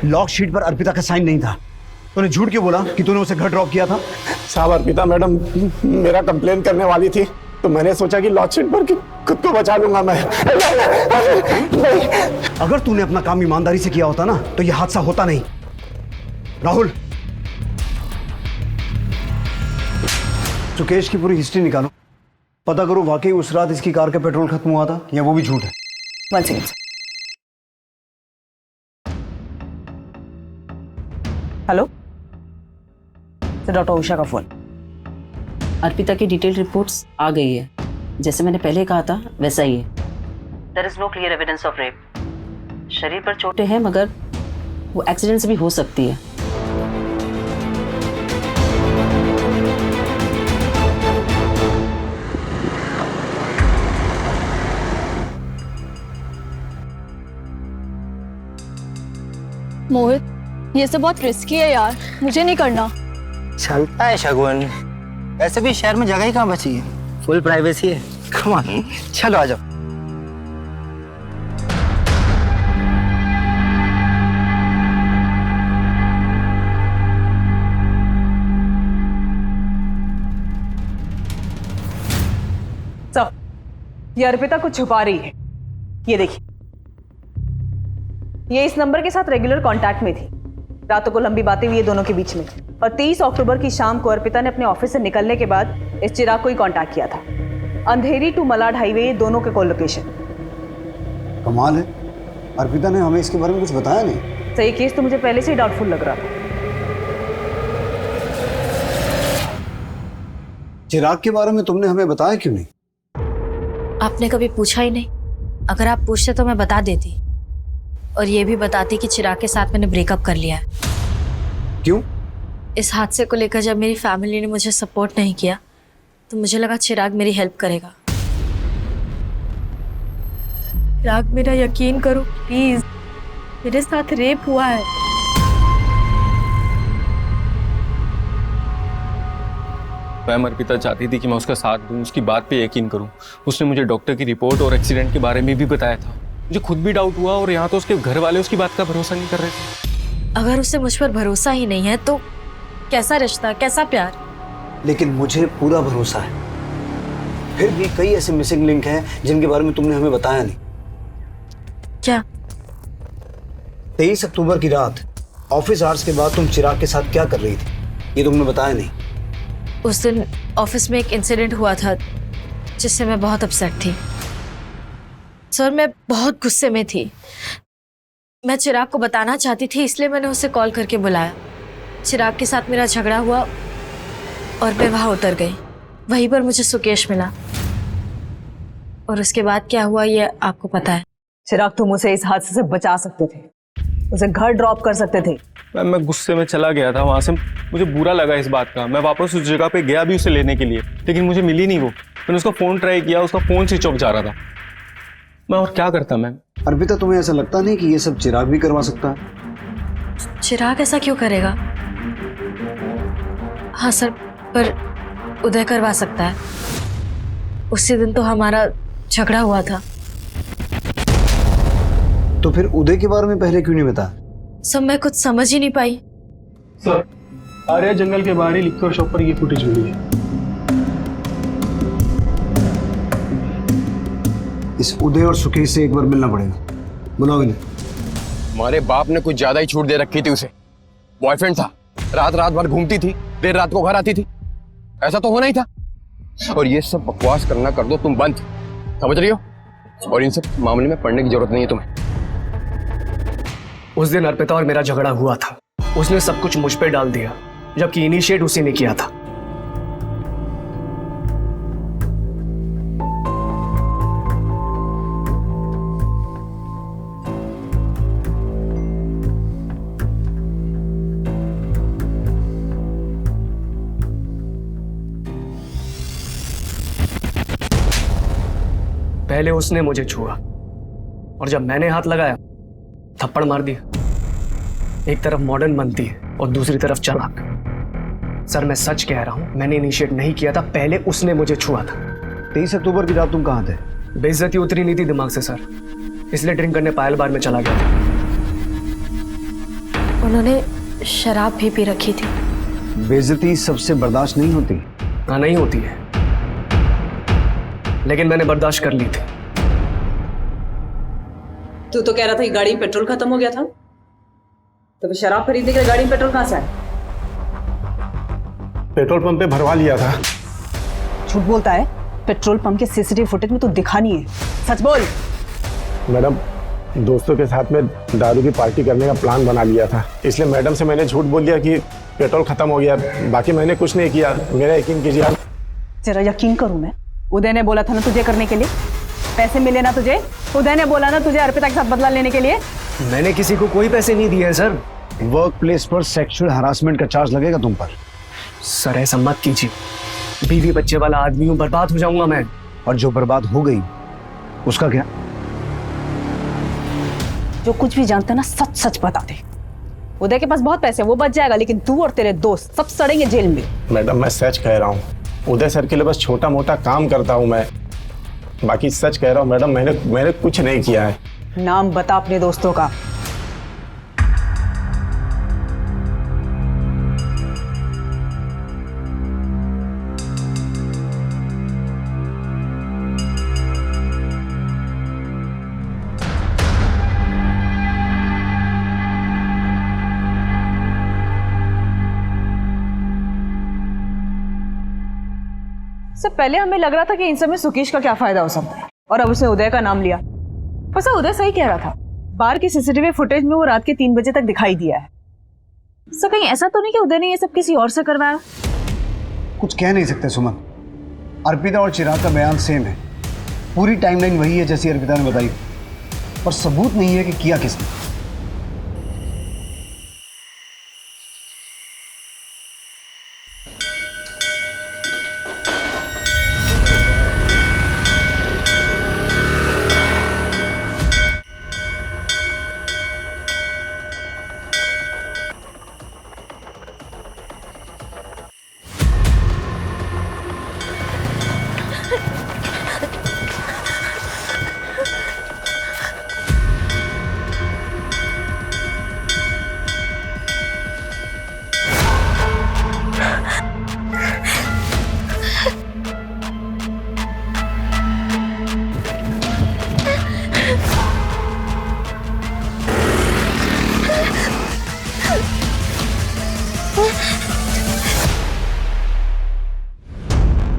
लॉग शीट पर अर्पिता का साइन नहीं था। तूने झूठ क्यों बोला कि तूने उसे घर ड्रॉप किया था? साहब अर्पिता मैडम मेरा कंप्लेन करने वाली थी, तो मैंने सोचा कि लॉज शीट पर खुद को बचा लूंगा मैं। नहीं। अगर तूने अपना काम ईमानदारी से किया होता ना तो यह हादसा होता नहीं। राहुल, सुकेश की पूरी हिस्ट्री निकालो, पता करो वाकई उस रात इसकी कार का पेट्रोल खत्म हुआ था या वो भी झूठ है। One second. Hello, doctor Usha का फोन। अर्पिता की डिटेल रिपोर्ट्स आ गई है, जैसे मैंने पहले कहा था वैसा ही है। There is no clear evidence of rape. शरीर पर चोटें हैं मगर वो एक्सीडेंट से भी हो सकती है। मोहित, ये सब बहुत रिस्की है यार, मुझे नहीं करना। चलता है शगुन, वैसे भी शहर में जगह ही कहाँ बची है, फुल प्राइवेसी है। कम ऑन, चलो आ जाओ। ये अर्पिता कुछ छुपा रही है। ये देखिए, ये इस नंबर के साथ रेगुलर कांटेक्ट में थी। रातों को लंबी बातें हुई दोनों के बीच में, और 23 अक्टूबर की शाम को अर्पिता ने अपने ऑफिस से निकलने के बाद इस चिराग को ही कांटेक्ट किया था। अंधेरी टू मलाड हाईवे, दोनों के कॉल लोकेशन। कमाल है, अर्पिता ने हमें इसके बारे में कुछ बताया नहीं। सही केस तो मुझे पहले से ही डाउटफुल लग रहा था। चिराग के बारे में तुमने हमें बताया क्यों नहीं? आपने कभी पूछा ही नहीं। अगर आप पूछते तो मैं बता देती, और ये भी बताती कि चिराग के साथ मैंने ब्रेकअप कर लिया है। क्यों? इस हादसे को लेकर जब मेरी फैमिली ने मुझे सपोर्ट नहीं किया तो मुझे लगा चिराग मेरी हेल्प करेगा। चिराग, मेरा यकीन करो प्लीज, मेरे साथ रेप हुआ है। मैम, अर्पिता चाहती थी कि मैं उसका साथ दूं, उसकी बात पे यकीन करूं। उसने मुझे डॉक्टर की रिपोर्ट और एक्सीडेंट के बारे में भी बताया था। मुझे खुद भी डाउट हुआ, और यहाँ तो उसके घर वाले उसकी बात का भरोसा नहीं कर रहे थे। अगर उसे मुझ पर भरोसा ही नहीं है तो कैसा रिश्ता, कैसा प्यार? लेकिन मुझे पूरा भरोसा है। फिर भी कई ऐसे मिसिंग लिंक हैं जिनके बारे में तुमने हमें बताया नहीं। क्या? 23 अक्टूबर की रात ऑफिस आवर्स के बाद तुम चिराग के साथ क्या कर रही थी, ये तुमने बताया नहीं। उस दिन ऑफिस में एक इंसिडेंट हुआ था जिससे मैं बहुत अपसेट थी। सर, मैं बहुत गुस्से में थी। मैं चिराग को बताना चाहती थी, इसलिए मैंने उसे कॉल करके बुलाया। चिराग के साथ मेरा झगड़ा हुआ और मैं वहां उतर गई। वहीं पर मुझे सुकेश मिला, और उसके बाद क्या हुआ ये आपको पता है। चिराग, तुम उसे इस हादसे से बचा सकते थे, उसे घर ड्रॉप कर सकते थे। मैम, मैं गुस्से में चला गया था वहाँ से। मुझे बुरा लगा इस बात का। मैं वापस उस जगह पे गया भी उसे लेने के लिए, लेकिन मुझे मिली नहीं वो। मैंने उसका फ़ोन ट्राई किया, उसका फ़ोन स्विच ऑफ जा रहा था। मैं और क्या करता मैम? अर्पिता, तुम्हें ऐसा लगता नहीं कि ये सब चिराग भी करवा सकता है? चिराग ऐसा क्यों करेगा? हाँ सर, पर उदय करवा सकता है। उसी दिन तो हमारा झगड़ा हुआ था। तो फिर उदय के बारे में पहले क्यों नहीं बताया? सब मैं कुछ समझ ही नहीं पाई। सर, आर्या जंगल के बाहर ही लिखकर शॉप पर ये फुटेज मिली है। इस उदय और सुकेश से एक बार मिलना पड़ेगा। बुलाओ इन्हें। हमारे बाप ने कुछ ज्यादा ही छूट दे रखी थी उसे। बॉयफ्रेंड था, रात रात भर घूमती थी, देर रात को घर आती थी। ऐसा तो होना ही था। और ये सब बकवास करना कर दो तुम बंद, समझ रही हो? और इन सब मामले में पढ़ने की जरूरत नहीं है तुम्हें। उस दिन अर्पिता और मेरा झगड़ा हुआ था। उसने सब कुछ मुझ पे डाल दिया, जबकि इनिशिएट उसी ने किया था। पहले उसने मुझे छुआ, और जब मैंने हाथ लगाया थप्पड़ मार दिया। एक तरफ मॉडर्न बनती है और दूसरी तरफ चालाक। सर, मैं सच कह रहा हूं, मैंने इनिशिएट नहीं किया था, पहले उसने मुझे छुआ था। 23 अक्टूबर की रात तुम कहाँ थे? बेइज्जती उतरी नहीं थी दिमाग से सर, इसलिए ड्रिंक करने पायल बार में चला गया था। उन्होंने शराब भी पी रखी थी। बेइज्जती सबसे बर्दाश्त नहीं होती। हाँ, नहीं होती है, लेकिन मैंने बर्दाश्त कर ली थी। तू तो कह रहा था कि गाड़ी में पेट्रोल खत्म हो गया था, तो फिर शराब खरीदने के लिए गाड़ी में पेट्रोल कहाँ से आया? पेट्रोल पंप पे भरवा लिया था। झूठ बोलता है। पेट्रोल पंप के सीसीटीवी फुटेज में तो दिखा नहीं है, सच बोल। मैडम, दोस्तों के साथ में दारू की पार्टी करने का प्लान बना लिया था, इसलिए मैडम से मैंने झूठ बोल दिया कि पेट्रोल खत्म हो गया। बाकी मैंने कुछ नहीं किया, मेरा यकीन कीजिए आप। तेरा यकीन करूं मैं? उदय ने बोला था ना तुझे करने के लिए, पैसे मिले ना तुझे? उदय ने बोला ना तुझे अर्पिता के साथ बदला लेने के लिए? मैंने किसी को कोई पैसे नहीं दिए सर। वर्क प्लेस पर सेक्सुअल हरासमेंट का चार्ज लगेगा तुम पर। सर ऐसा मत कीजिए, बीवी बच्चे वाला आदमी हूँ, बर्बाद हो जाऊंगा मैं। और जो बर्बाद हो गई उसका क्या? जो कुछ भी जानते ना सच सच बता दे। उदय के पास बहुत पैसे, वो बच जाएगा, लेकिन तू और तेरे दोस्त सब सड़ेंगे जेल में। मैडम, मैं सच कह रहा हूँ, उदय सर के लिए बस छोटा मोटा काम करता हूँ मैं। बाकी सच कह रहा हूँ मैडम, मैंने कुछ नहीं किया है। नाम बता अपने दोस्तों का। इससे पहले हमें लग रहा था कि इन सब में सुकेश का क्या फायदा हो सकता है, और अब उसने उदय का नाम लिया। बस उदय सही कह रहा था, बार की सीसीटीवी फुटेज में वो रात के 3 बजे तक दिखाई दिया है। सो कहीं ऐसा तो नहीं कि उदय ने ये सब किसी और से करवाया? कुछ कह नहीं सकते सुमन। अर्पिता और चिराग का बयान सेम है, पूरी टाइमलाइन वही है जैसी अर्पिता ने बताई, पर सबूत नहीं है कि किया किसने।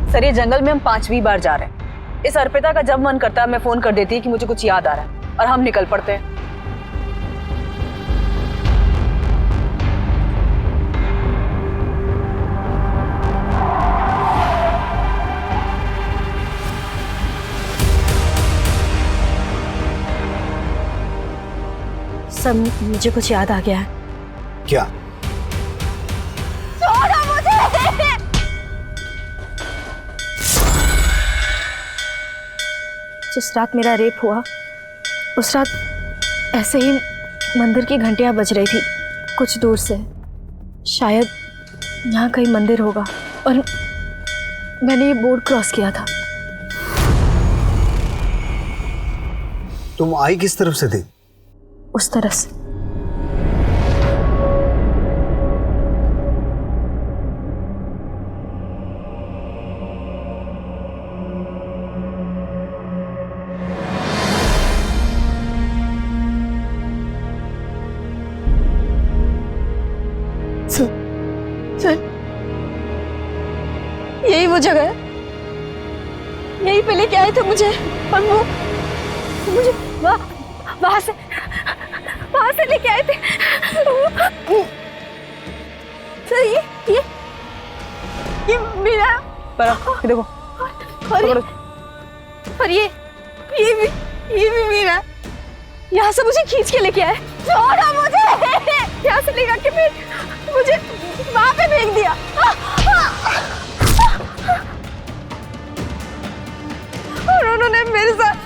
सर, ये जंगल में हम 5वीं बार जा रहे हैं। इस अर्पिता का जब मन करता है मैं फोन कर देती है कि मुझे कुछ याद आ रहा है, और हम निकल पड़ते हैं। सर, मुझे कुछ याद आ गया है। क्या? छोड़ो मुझे! जिस रात मेरा रेप हुआ, उस रात ऐसे ही मंदिर की घंटियां बज रही थी कुछ दूर से। शायद यहाँ कहीं मंदिर होगा, और मैंने ये बोर्ड क्रॉस किया था। तुम आई किस तरफ से थी? उस तरफ से। सर, यही वो जगह है, यही पे लेके आए थे मुझे, और वो मुझे वहां से लेके आए थे। सर, ये मेरा पर देखो, और ये भी मेरा। यहाँ से मुझे खींच के लेके आए। छोड़ो मुझे! यहाँ से लेकर के फिर मुझे वहां पे फेंक दिया। और उन्होंने मेरे साथ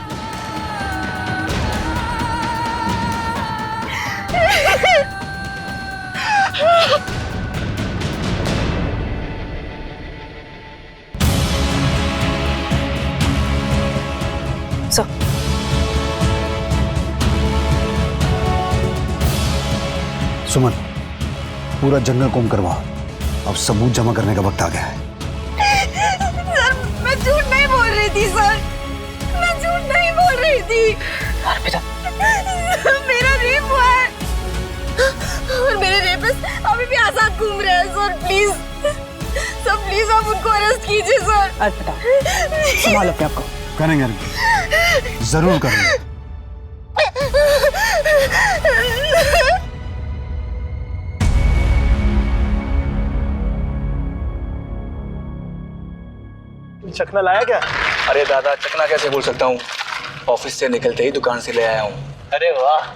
सुमन, पूरा जंगल कोम करवाओ, अब सबूत जमा करने का वक्त आ गया है। सर मैं झूठ नहीं बोल रही थी सर, मैं झूठ नहीं बोल रही थी। अर्पिता मेरा रेप हुआ है और मेरे रेपिस्ट अभी भी आजाद घूम रहे हैं सर। प्लीज सर, प्लीज आप उनको अरेस्ट कीजिए सर। अर्पिता संभालो अपने आप को। करेंगे जरूर करेंगे। चखना लाया क्या? अरे दादा, चकना कैसे बोल सकता हूँ, ऑफिस से निकलते ही दुकान से ले आया हूँ। अरे वाह,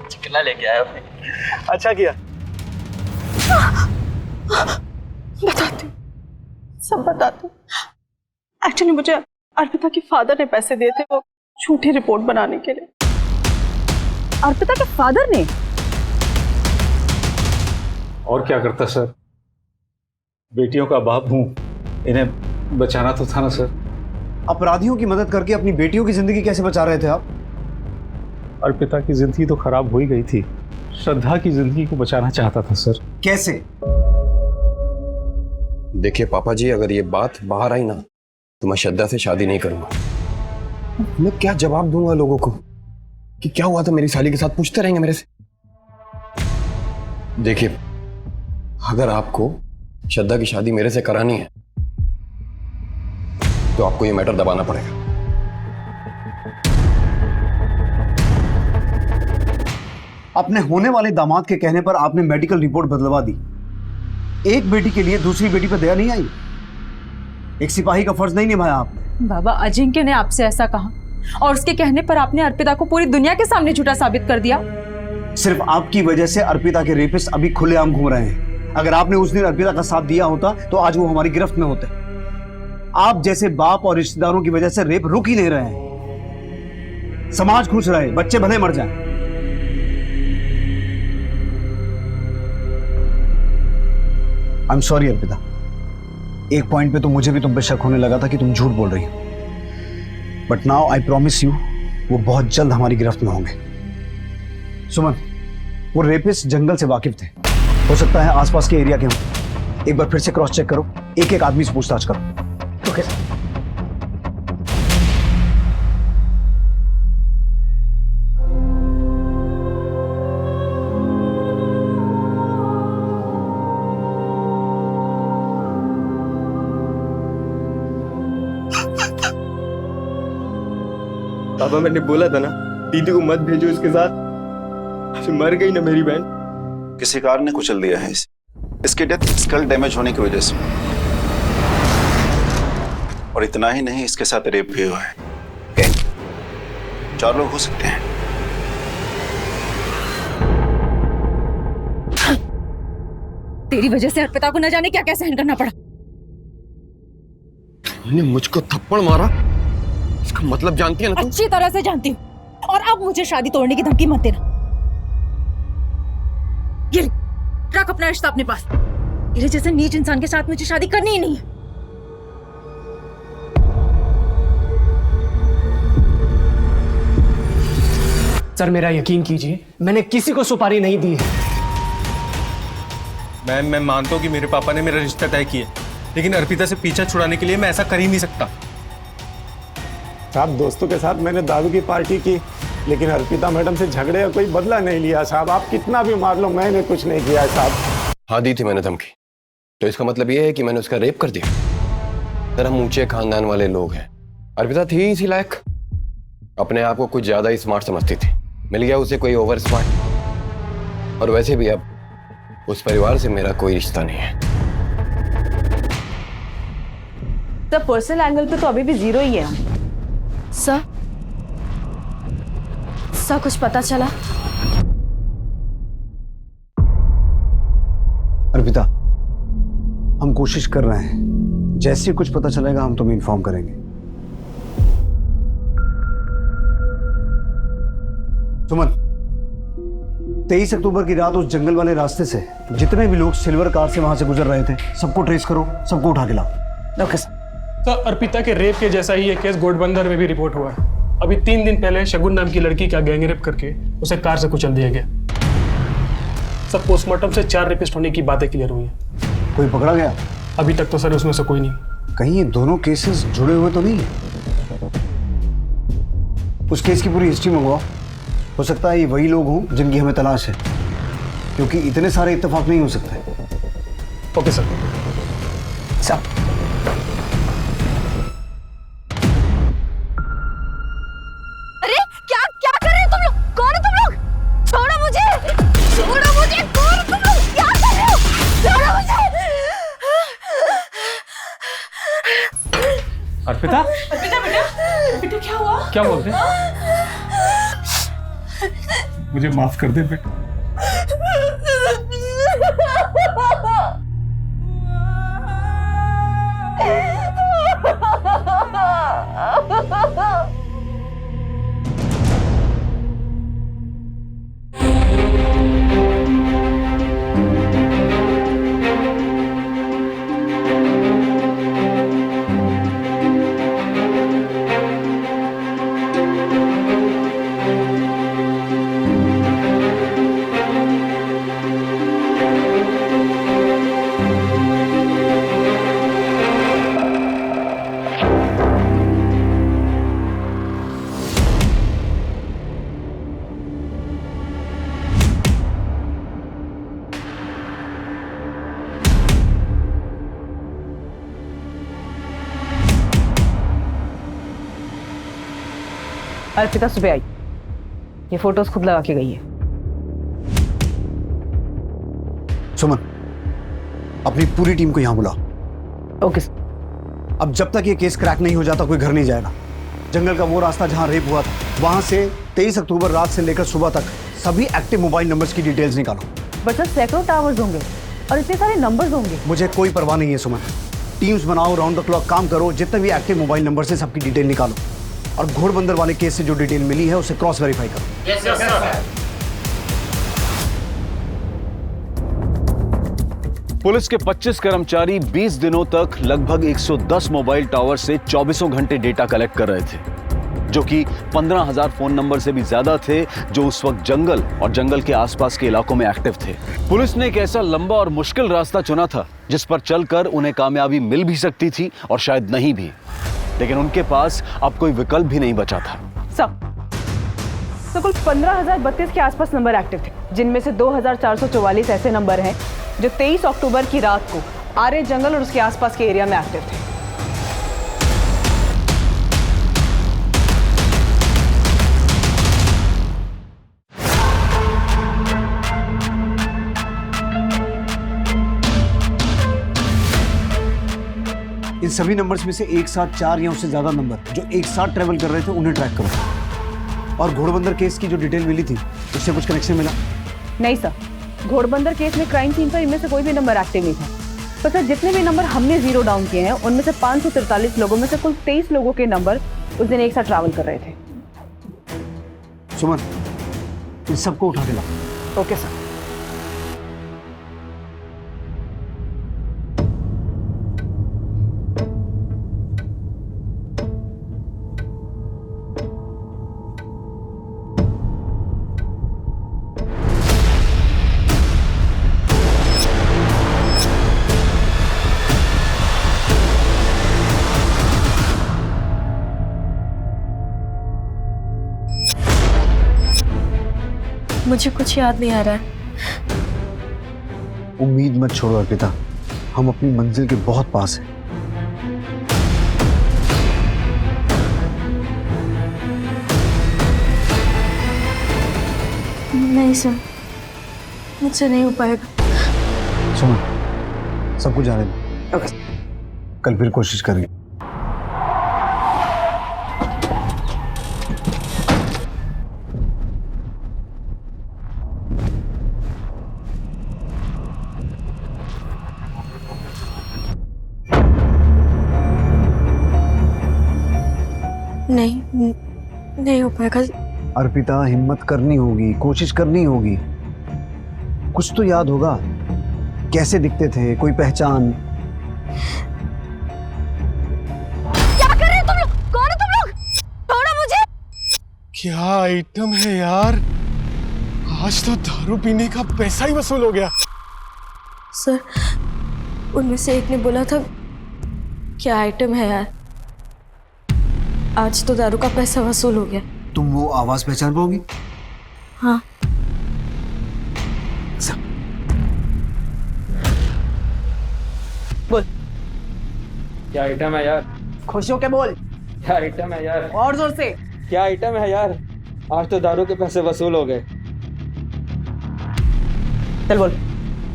चखना लेके आया आपने, अच्छा किया। बताती हूँ, सब बताती हूँ। एक्चुअली मुझे अर्पिता के फादर ने पैसे दिए थे वो झूठी रिपोर्ट बनाने के लिए। अर्पिता के फादर ने? और क्या करता सर, बेटियों का बाप हूं, इन्हें बचाना तो था ना सर। अपराधियों की मदद करके अपनी बेटियों की जिंदगी कैसे बचा रहे थे आप? अर्पिता की जिंदगी तो खराब हो ही गई थी, श्रद्धा की जिंदगी को बचाना चाहता था सर। कैसे? देखिए पापा जी, अगर ये बात बाहर आई ना तो मैं श्रद्धा से शादी नहीं करूंगा। मैं क्या जवाब दूंगा लोगों को कि क्या हुआ था मेरी साली के साथ, पूछते रहेंगे मेरे से। देखिए, अगर आपको श्रद्धा की शादी मेरे से करानी है तो आपको ये मैटर दबाना पड़ेगा। अपने होने वाले दामाद के कहने पर आपने मेडिकल रिपोर्ट बदलवा दी। एक बेटी के लिए दूसरी बेटी पर दया नहीं आई? एक सिपाही का फर्ज नहीं निभाया आपने? बाबा, अजिंक्य ने आपसे ऐसा कहा और उसके कहने पर आपने अर्पिता को पूरी दुनिया के सामने झूठा साबित कर दिया। सिर्फ आपकी वजह से अर्पिता के रेपिस्ट अभी खुलेआम घूम रहे हैं। अगर आपने उस दिन अर्पिता का साथ दिया होता तो आज वो हमारी गिरफ्त में होते। आप जैसे बाप और रिश्तेदारों की वजह से रेप रुक ही नहीं रहे हैं। समाज खुश रहे, बच्चे भले मर जाएं। आई एम सॉरी अर्पिता, एक पॉइंट पे तो मुझे भी तुम पे शक होने लगा था कि तुम झूठ बोल रही हो, but now I promise you वो बहुत जल्द हमारी गिरफ्त में होंगे। सुमन, वो रेपिस्ट जंगल से वाकिफ थे, हो सकता है आसपास के एरिया के हों। एक बार फिर से क्रॉस चेक करो, एक एक आदमी से पूछताछ करो। Okay sir. पापा, मैंने बोला था ना दीदी को मत भेजो इसके साथ, मर गई ना मेरी बहन। किसी कार ने कुचल दिया है इसे। इसकी डेथ स्कल डैमेज होने की वजह से, और इतना ही नहीं, इसके साथ रेप भी हुआ है। 4 लोग हो सकते हैं। तेरी वजह से अर्पिता को न जाने क्या क्या सहन करना पड़ा। तुमने मुझको थप्पड़ मारा, इसका मतलब जानती है ना तुम? अच्छी तरह से जानती हूँ, और अब मुझे शादी तोड़ने की धमकी मत देना। ये रख अपना रिश्ता अपने पास। तेरे जैसे नीच इंसान के साथ मुझे शादी करनी ही नहीं है। सर मेरा यकीन कीजिए, मैंने किसी को सुपारी नहीं दी है। मैं मानता हूँ कि मेरे पापा ने मेरा रिश्ता तय किया, लेकिन अर्पिता से पीछा छुड़ाने के लिए मैं ऐसा कर ही नहीं सकता। साहब, दोस्तों के साथ मैंने दारू की पार्टी की, लेकिन अर्पिता मैडम से झगड़े का कोई बदला नहीं लिया साहब। आप कितना भी मार लो, मैंने कुछ नहीं किया है साहब। हाँ, दी थी मैंने धमकी, तो इसका मतलब ये है कि मैंने उसका रेप कर दिया? सर, हम ऊंचे खानदान वाले लोग हैं। अर्पिता थी इसी लायक, अपने आप को कुछ ज्यादा ही स्मार्ट समझती थी, मिल गया उसे कोई ओवर स्मार्ट। और वैसे भी अब उस परिवार से मेरा कोई रिश्ता नहीं है। तो पर्सनल एंगल पे तो अभी भी 0 ही है। सर कुछ पता चला? अर्पिता, हम कोशिश कर रहे हैं, जैसे कुछ पता चलेगा हम तुम्हें इन्फॉर्म करेंगे। सुमन, 23 अक्टूबर की रात उस जंगल वाले रास्ते से जितने भी लोग सिल्वर कार से वहां से गुजर रहे थे, सबको ट्रेस करो, सबको उठा के लाओ। Okay sir. अर्पिता के रेप के जैसा ही एक केस घोड़बंदर में भी रिपोर्ट हुआ है। अभी 3 दिन पहले शगुन नाम की लड़की का गैंगरेप करके उसे कार से कुचल दिया गया। सब पोस्टमार्टम से 4 रेपिस्ट होने की बातें क्लियर हुई हैं। कोई पकड़ा गया? अभी तक तो सर उसमें से कोई नहीं। कहीं ये दोनों केसेस जुड़े हुए तो नहीं है? उस केस की पूरी हिस्ट्री मंगवाओ। हो सकता है ये वही लोग हों जिनकी हमें तलाश है, क्योंकि इतने सारे इत्तेफाक नहीं हो सकते। Okay sir. अरे क्या क्या कर रहे हो तुम लोग? कौन हो तुम लोग? छोड़ो मुझे, छोड़ो मुझे, कौन हो तुम लोग? क्या कर रहे हो? छोड़ो मुझे। अर्पिता? अर्पिता बेटा, बेटा क्या हुआ? क्या बोलते? मुझे माफ कर दे बेटा। अर्पिता सुबह आई, ये फोटोज खुद लगा के गई है। सुमन, अपनी पूरी टीम को यहां बुलाओ। ओके। अब जब तक ये केस क्रैक नहीं हो जाता कोई घर नहीं जाएगा। जंगल का वो रास्ता जहां रेप हुआ था, वहां से 23 अक्टूबर रात से लेकर सुबह तक सभी एक्टिव मोबाइल नंबर्स की डिटेल्स निकालो। बट सर सैकड़ों टावर्स होंगे और इतने सारे नंबर्स होंगे। मुझे कोई परवाह नहीं है सुमन। टीम्स बनाओ, राउंड द क्लॉक काम करो, जितने भी एक्टिव मोबाइल नंबर से सबकी डिटेल निकालो और घोड़बंदर वाले केस से जो डिटेल मिली है उसे क्रॉस वेरीफाई करो। Yes sir. पुलिस के 25 कर्मचारी 20 दिनों तक लगभग 110 मोबाइल टावर से 24 घंटे डेटा कलेक्ट कर रहे थे, जो कि 15,000 फोन नंबर से भी ज्यादा थे जो उस वक्त जंगल और जंगल के आसपास के इलाकों में एक्टिव थे। पुलिस ने एक ऐसा लंबा और मुश्किल रास्ता चुना था जिस पर चलकर उन्हें कामयाबी मिल भी सकती थी और शायद नहीं भी, लेकिन उनके पास अब कोई विकल्प भी नहीं बचा था। तो कुल 15,032 के आसपास नंबर एक्टिव थे, जिनमें से 2,444 ऐसे नंबर हैं जो 23 अक्टूबर की रात को आर्य जंगल और उसके आसपास के एरिया में एक्टिव थे। इन सभी नंबर्स में से एक साथ 4 या उससे ज्यादा नंबर जो एक साथ ट्रेवल कर रहे थे उन्हें ट्रैक करो। और घोड़बंदर केस की जो डिटेल मिली थी उससे कुछ कनेक्शन मिला? नहीं सर, घोड़बंदर केस में क्राइम सीन पर इनमें से कोई भी नंबर एक्टिव नहीं था। तो सर जितने भी नंबर हमने जीरो डाउन किए हैं उनमें से 543 लोगों में से कुल 23 लोगों के नंबर उस दिन एक साथ ट्रैवल कर रहे थे। सुमन, इन सबको उठा के लाओ। Okay sir. मुझे कुछ याद नहीं आ रहा है। उम्मीद मत छोड़ो अर्पिता, हम अपनी मंजिल के बहुत पास हैं। नहीं सर, मुझसे नहीं हो पाएगा। सुमन, सब कुछ जाने दो। कल फिर कोशिश करेंगे। नहीं हो पाएगा। अर्पिता, हिम्मत करनी होगी, कोशिश करनी होगी। कुछ तो याद होगा, कैसे दिखते थे, कोई पहचान? क्या कर रहे हो तुम लोग? कौन हो तुम लोग? छोड़ो मुझे। क्या आइटम है यार, आज तो दारू पीने का पैसा ही वसूल हो गया। सर, उनमें से एक ने बोला था क्या आइटम है यार, आज तो दारू का पैसा वसूल हो गया। तुम वो आवाज पहचान पाओगी? हाँ। बोल। क्या आइटम है यार? खुश होके बोल। क्या आइटम है यार? और जोर से। क्या आइटम है यार? आज तो दारू के पैसे वसूल हो गए। चल बोल।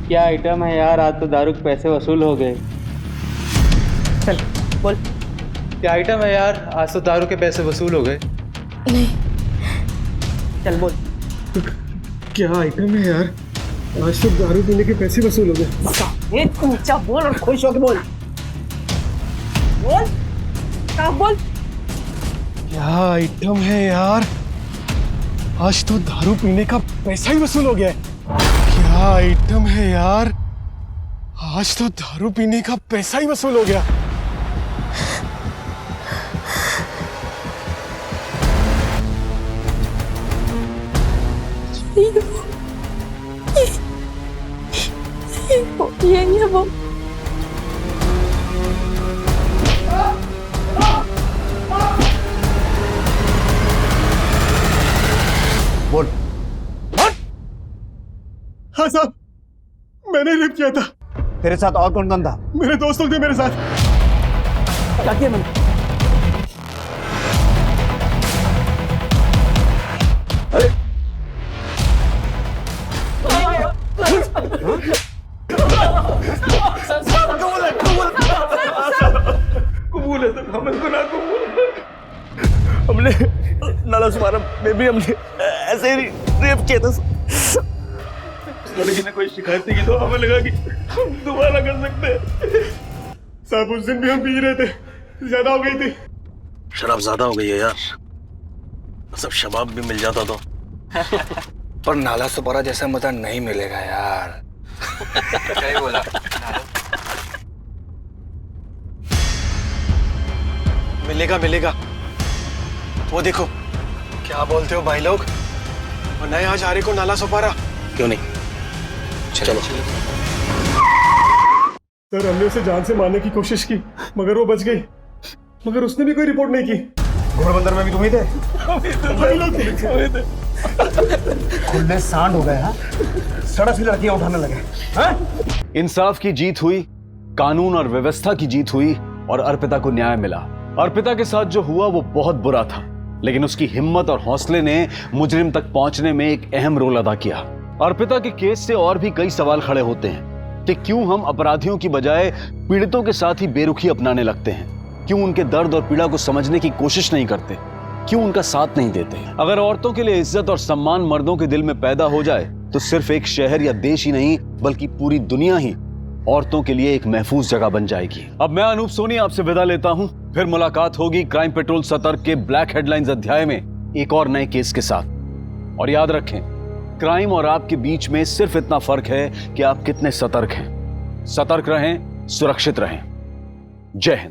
क्या आइटम है यार? आज तो दारू के पैसे वसूल हो गए। चल बोल। क्या आइटम है यार? आज तो दारू के पैसे वसूल हो गए। नहीं। चल बोल। क्या आइटम है यार? आज तो दारू पीने के पैसे वसूल हो गए। ऊंचा बोल और खुश होके बोल। बोल। साफ बोल। क्या आइटम है यार? आज तो दारू पीने का पैसा ही वसूल हो गया है। क्या आइटम है यार? आज तो दारू पीने का पैसा ही वसूल हो गया। यही है वो। बोल। हाँ साहब, मैंने रेप किया था। तेरे साथ और कौन कौन था? मेरे दोस्त लोग थे मेरे साथ। क्या किया मैंने? कबूल है सर, हमें गुनाह कबूल है। हमने नाला सुमारा में भी हमने ऐसे ही रेप किया था। लड़की ने कोई शिकायत नहीं की तो हमें लगा कि हम दोबारा कर सकते हैं। साहब उस दिन भी हम पी रहे थे, ज्यादा हो गई थी। शराब ज्यादा हो गई है यार, सब शबाब भी मिल जाता तो। पर नाला सुपारा जैसा मजा नहीं मिलेगा यार। क्या बोला? मिलेगा मिलेगा। वो देखो क्या बोलते हो भाई लोग, और नए आज आ रहे को नाला सुपारा। क्यों नहीं, चलो। सर हमने उसे जान से मारने की कोशिश की मगर वो बच गई, मगर उसने भी कोई रिपोर्ट नहीं की। घोड़बंदर में भी तुम ही थे? भाई लोग थे। खुले सांड हो गए। हाँ, सड़क से लड़कियां उठाने लगे। हाँ? इंसाफ की जीत हुई, कानून और व्यवस्था की जीत हुई और अर्पिता को न्याय मिला। अर्पिता के साथ जो हुआ वो बहुत बुरा था, लेकिन उसकी हिम्मत और हौसले ने मुजरिम तक पहुंचने में एक अहम रोल अदा किया। अर्पिता के केस से और भी कई सवाल खड़े होते हैं कि क्यों हम अपराधियों की बजाय पीड़ितों के साथ ही बेरुखी अपनाने लगते हैं, क्यों उनके दर्द और पीड़ा को समझने की कोशिश नहीं करते, क्यों उनका साथ नहीं देते। अगर औरतों के लिए इज्जत और सम्मान मर्दों के दिल में पैदा हो जाए तो सिर्फ एक शहर या देश ही नहीं बल्कि पूरी दुनिया ही औरतों के लिए एक महफूज जगह बन जाएगी। अब मैं अनूप सोनी आपसे विदा लेता हूं, फिर मुलाकात होगी क्राइम पेट्रोल सतर्क के ब्लैक हेडलाइंस अध्याय में एक और नए केस के साथ। और याद रखें, क्राइम और आपके बीच में सिर्फ इतना फर्क है कि आप कितने सतर्क हैं। सतर्क रहें, सुरक्षित रहें। जय हिंद।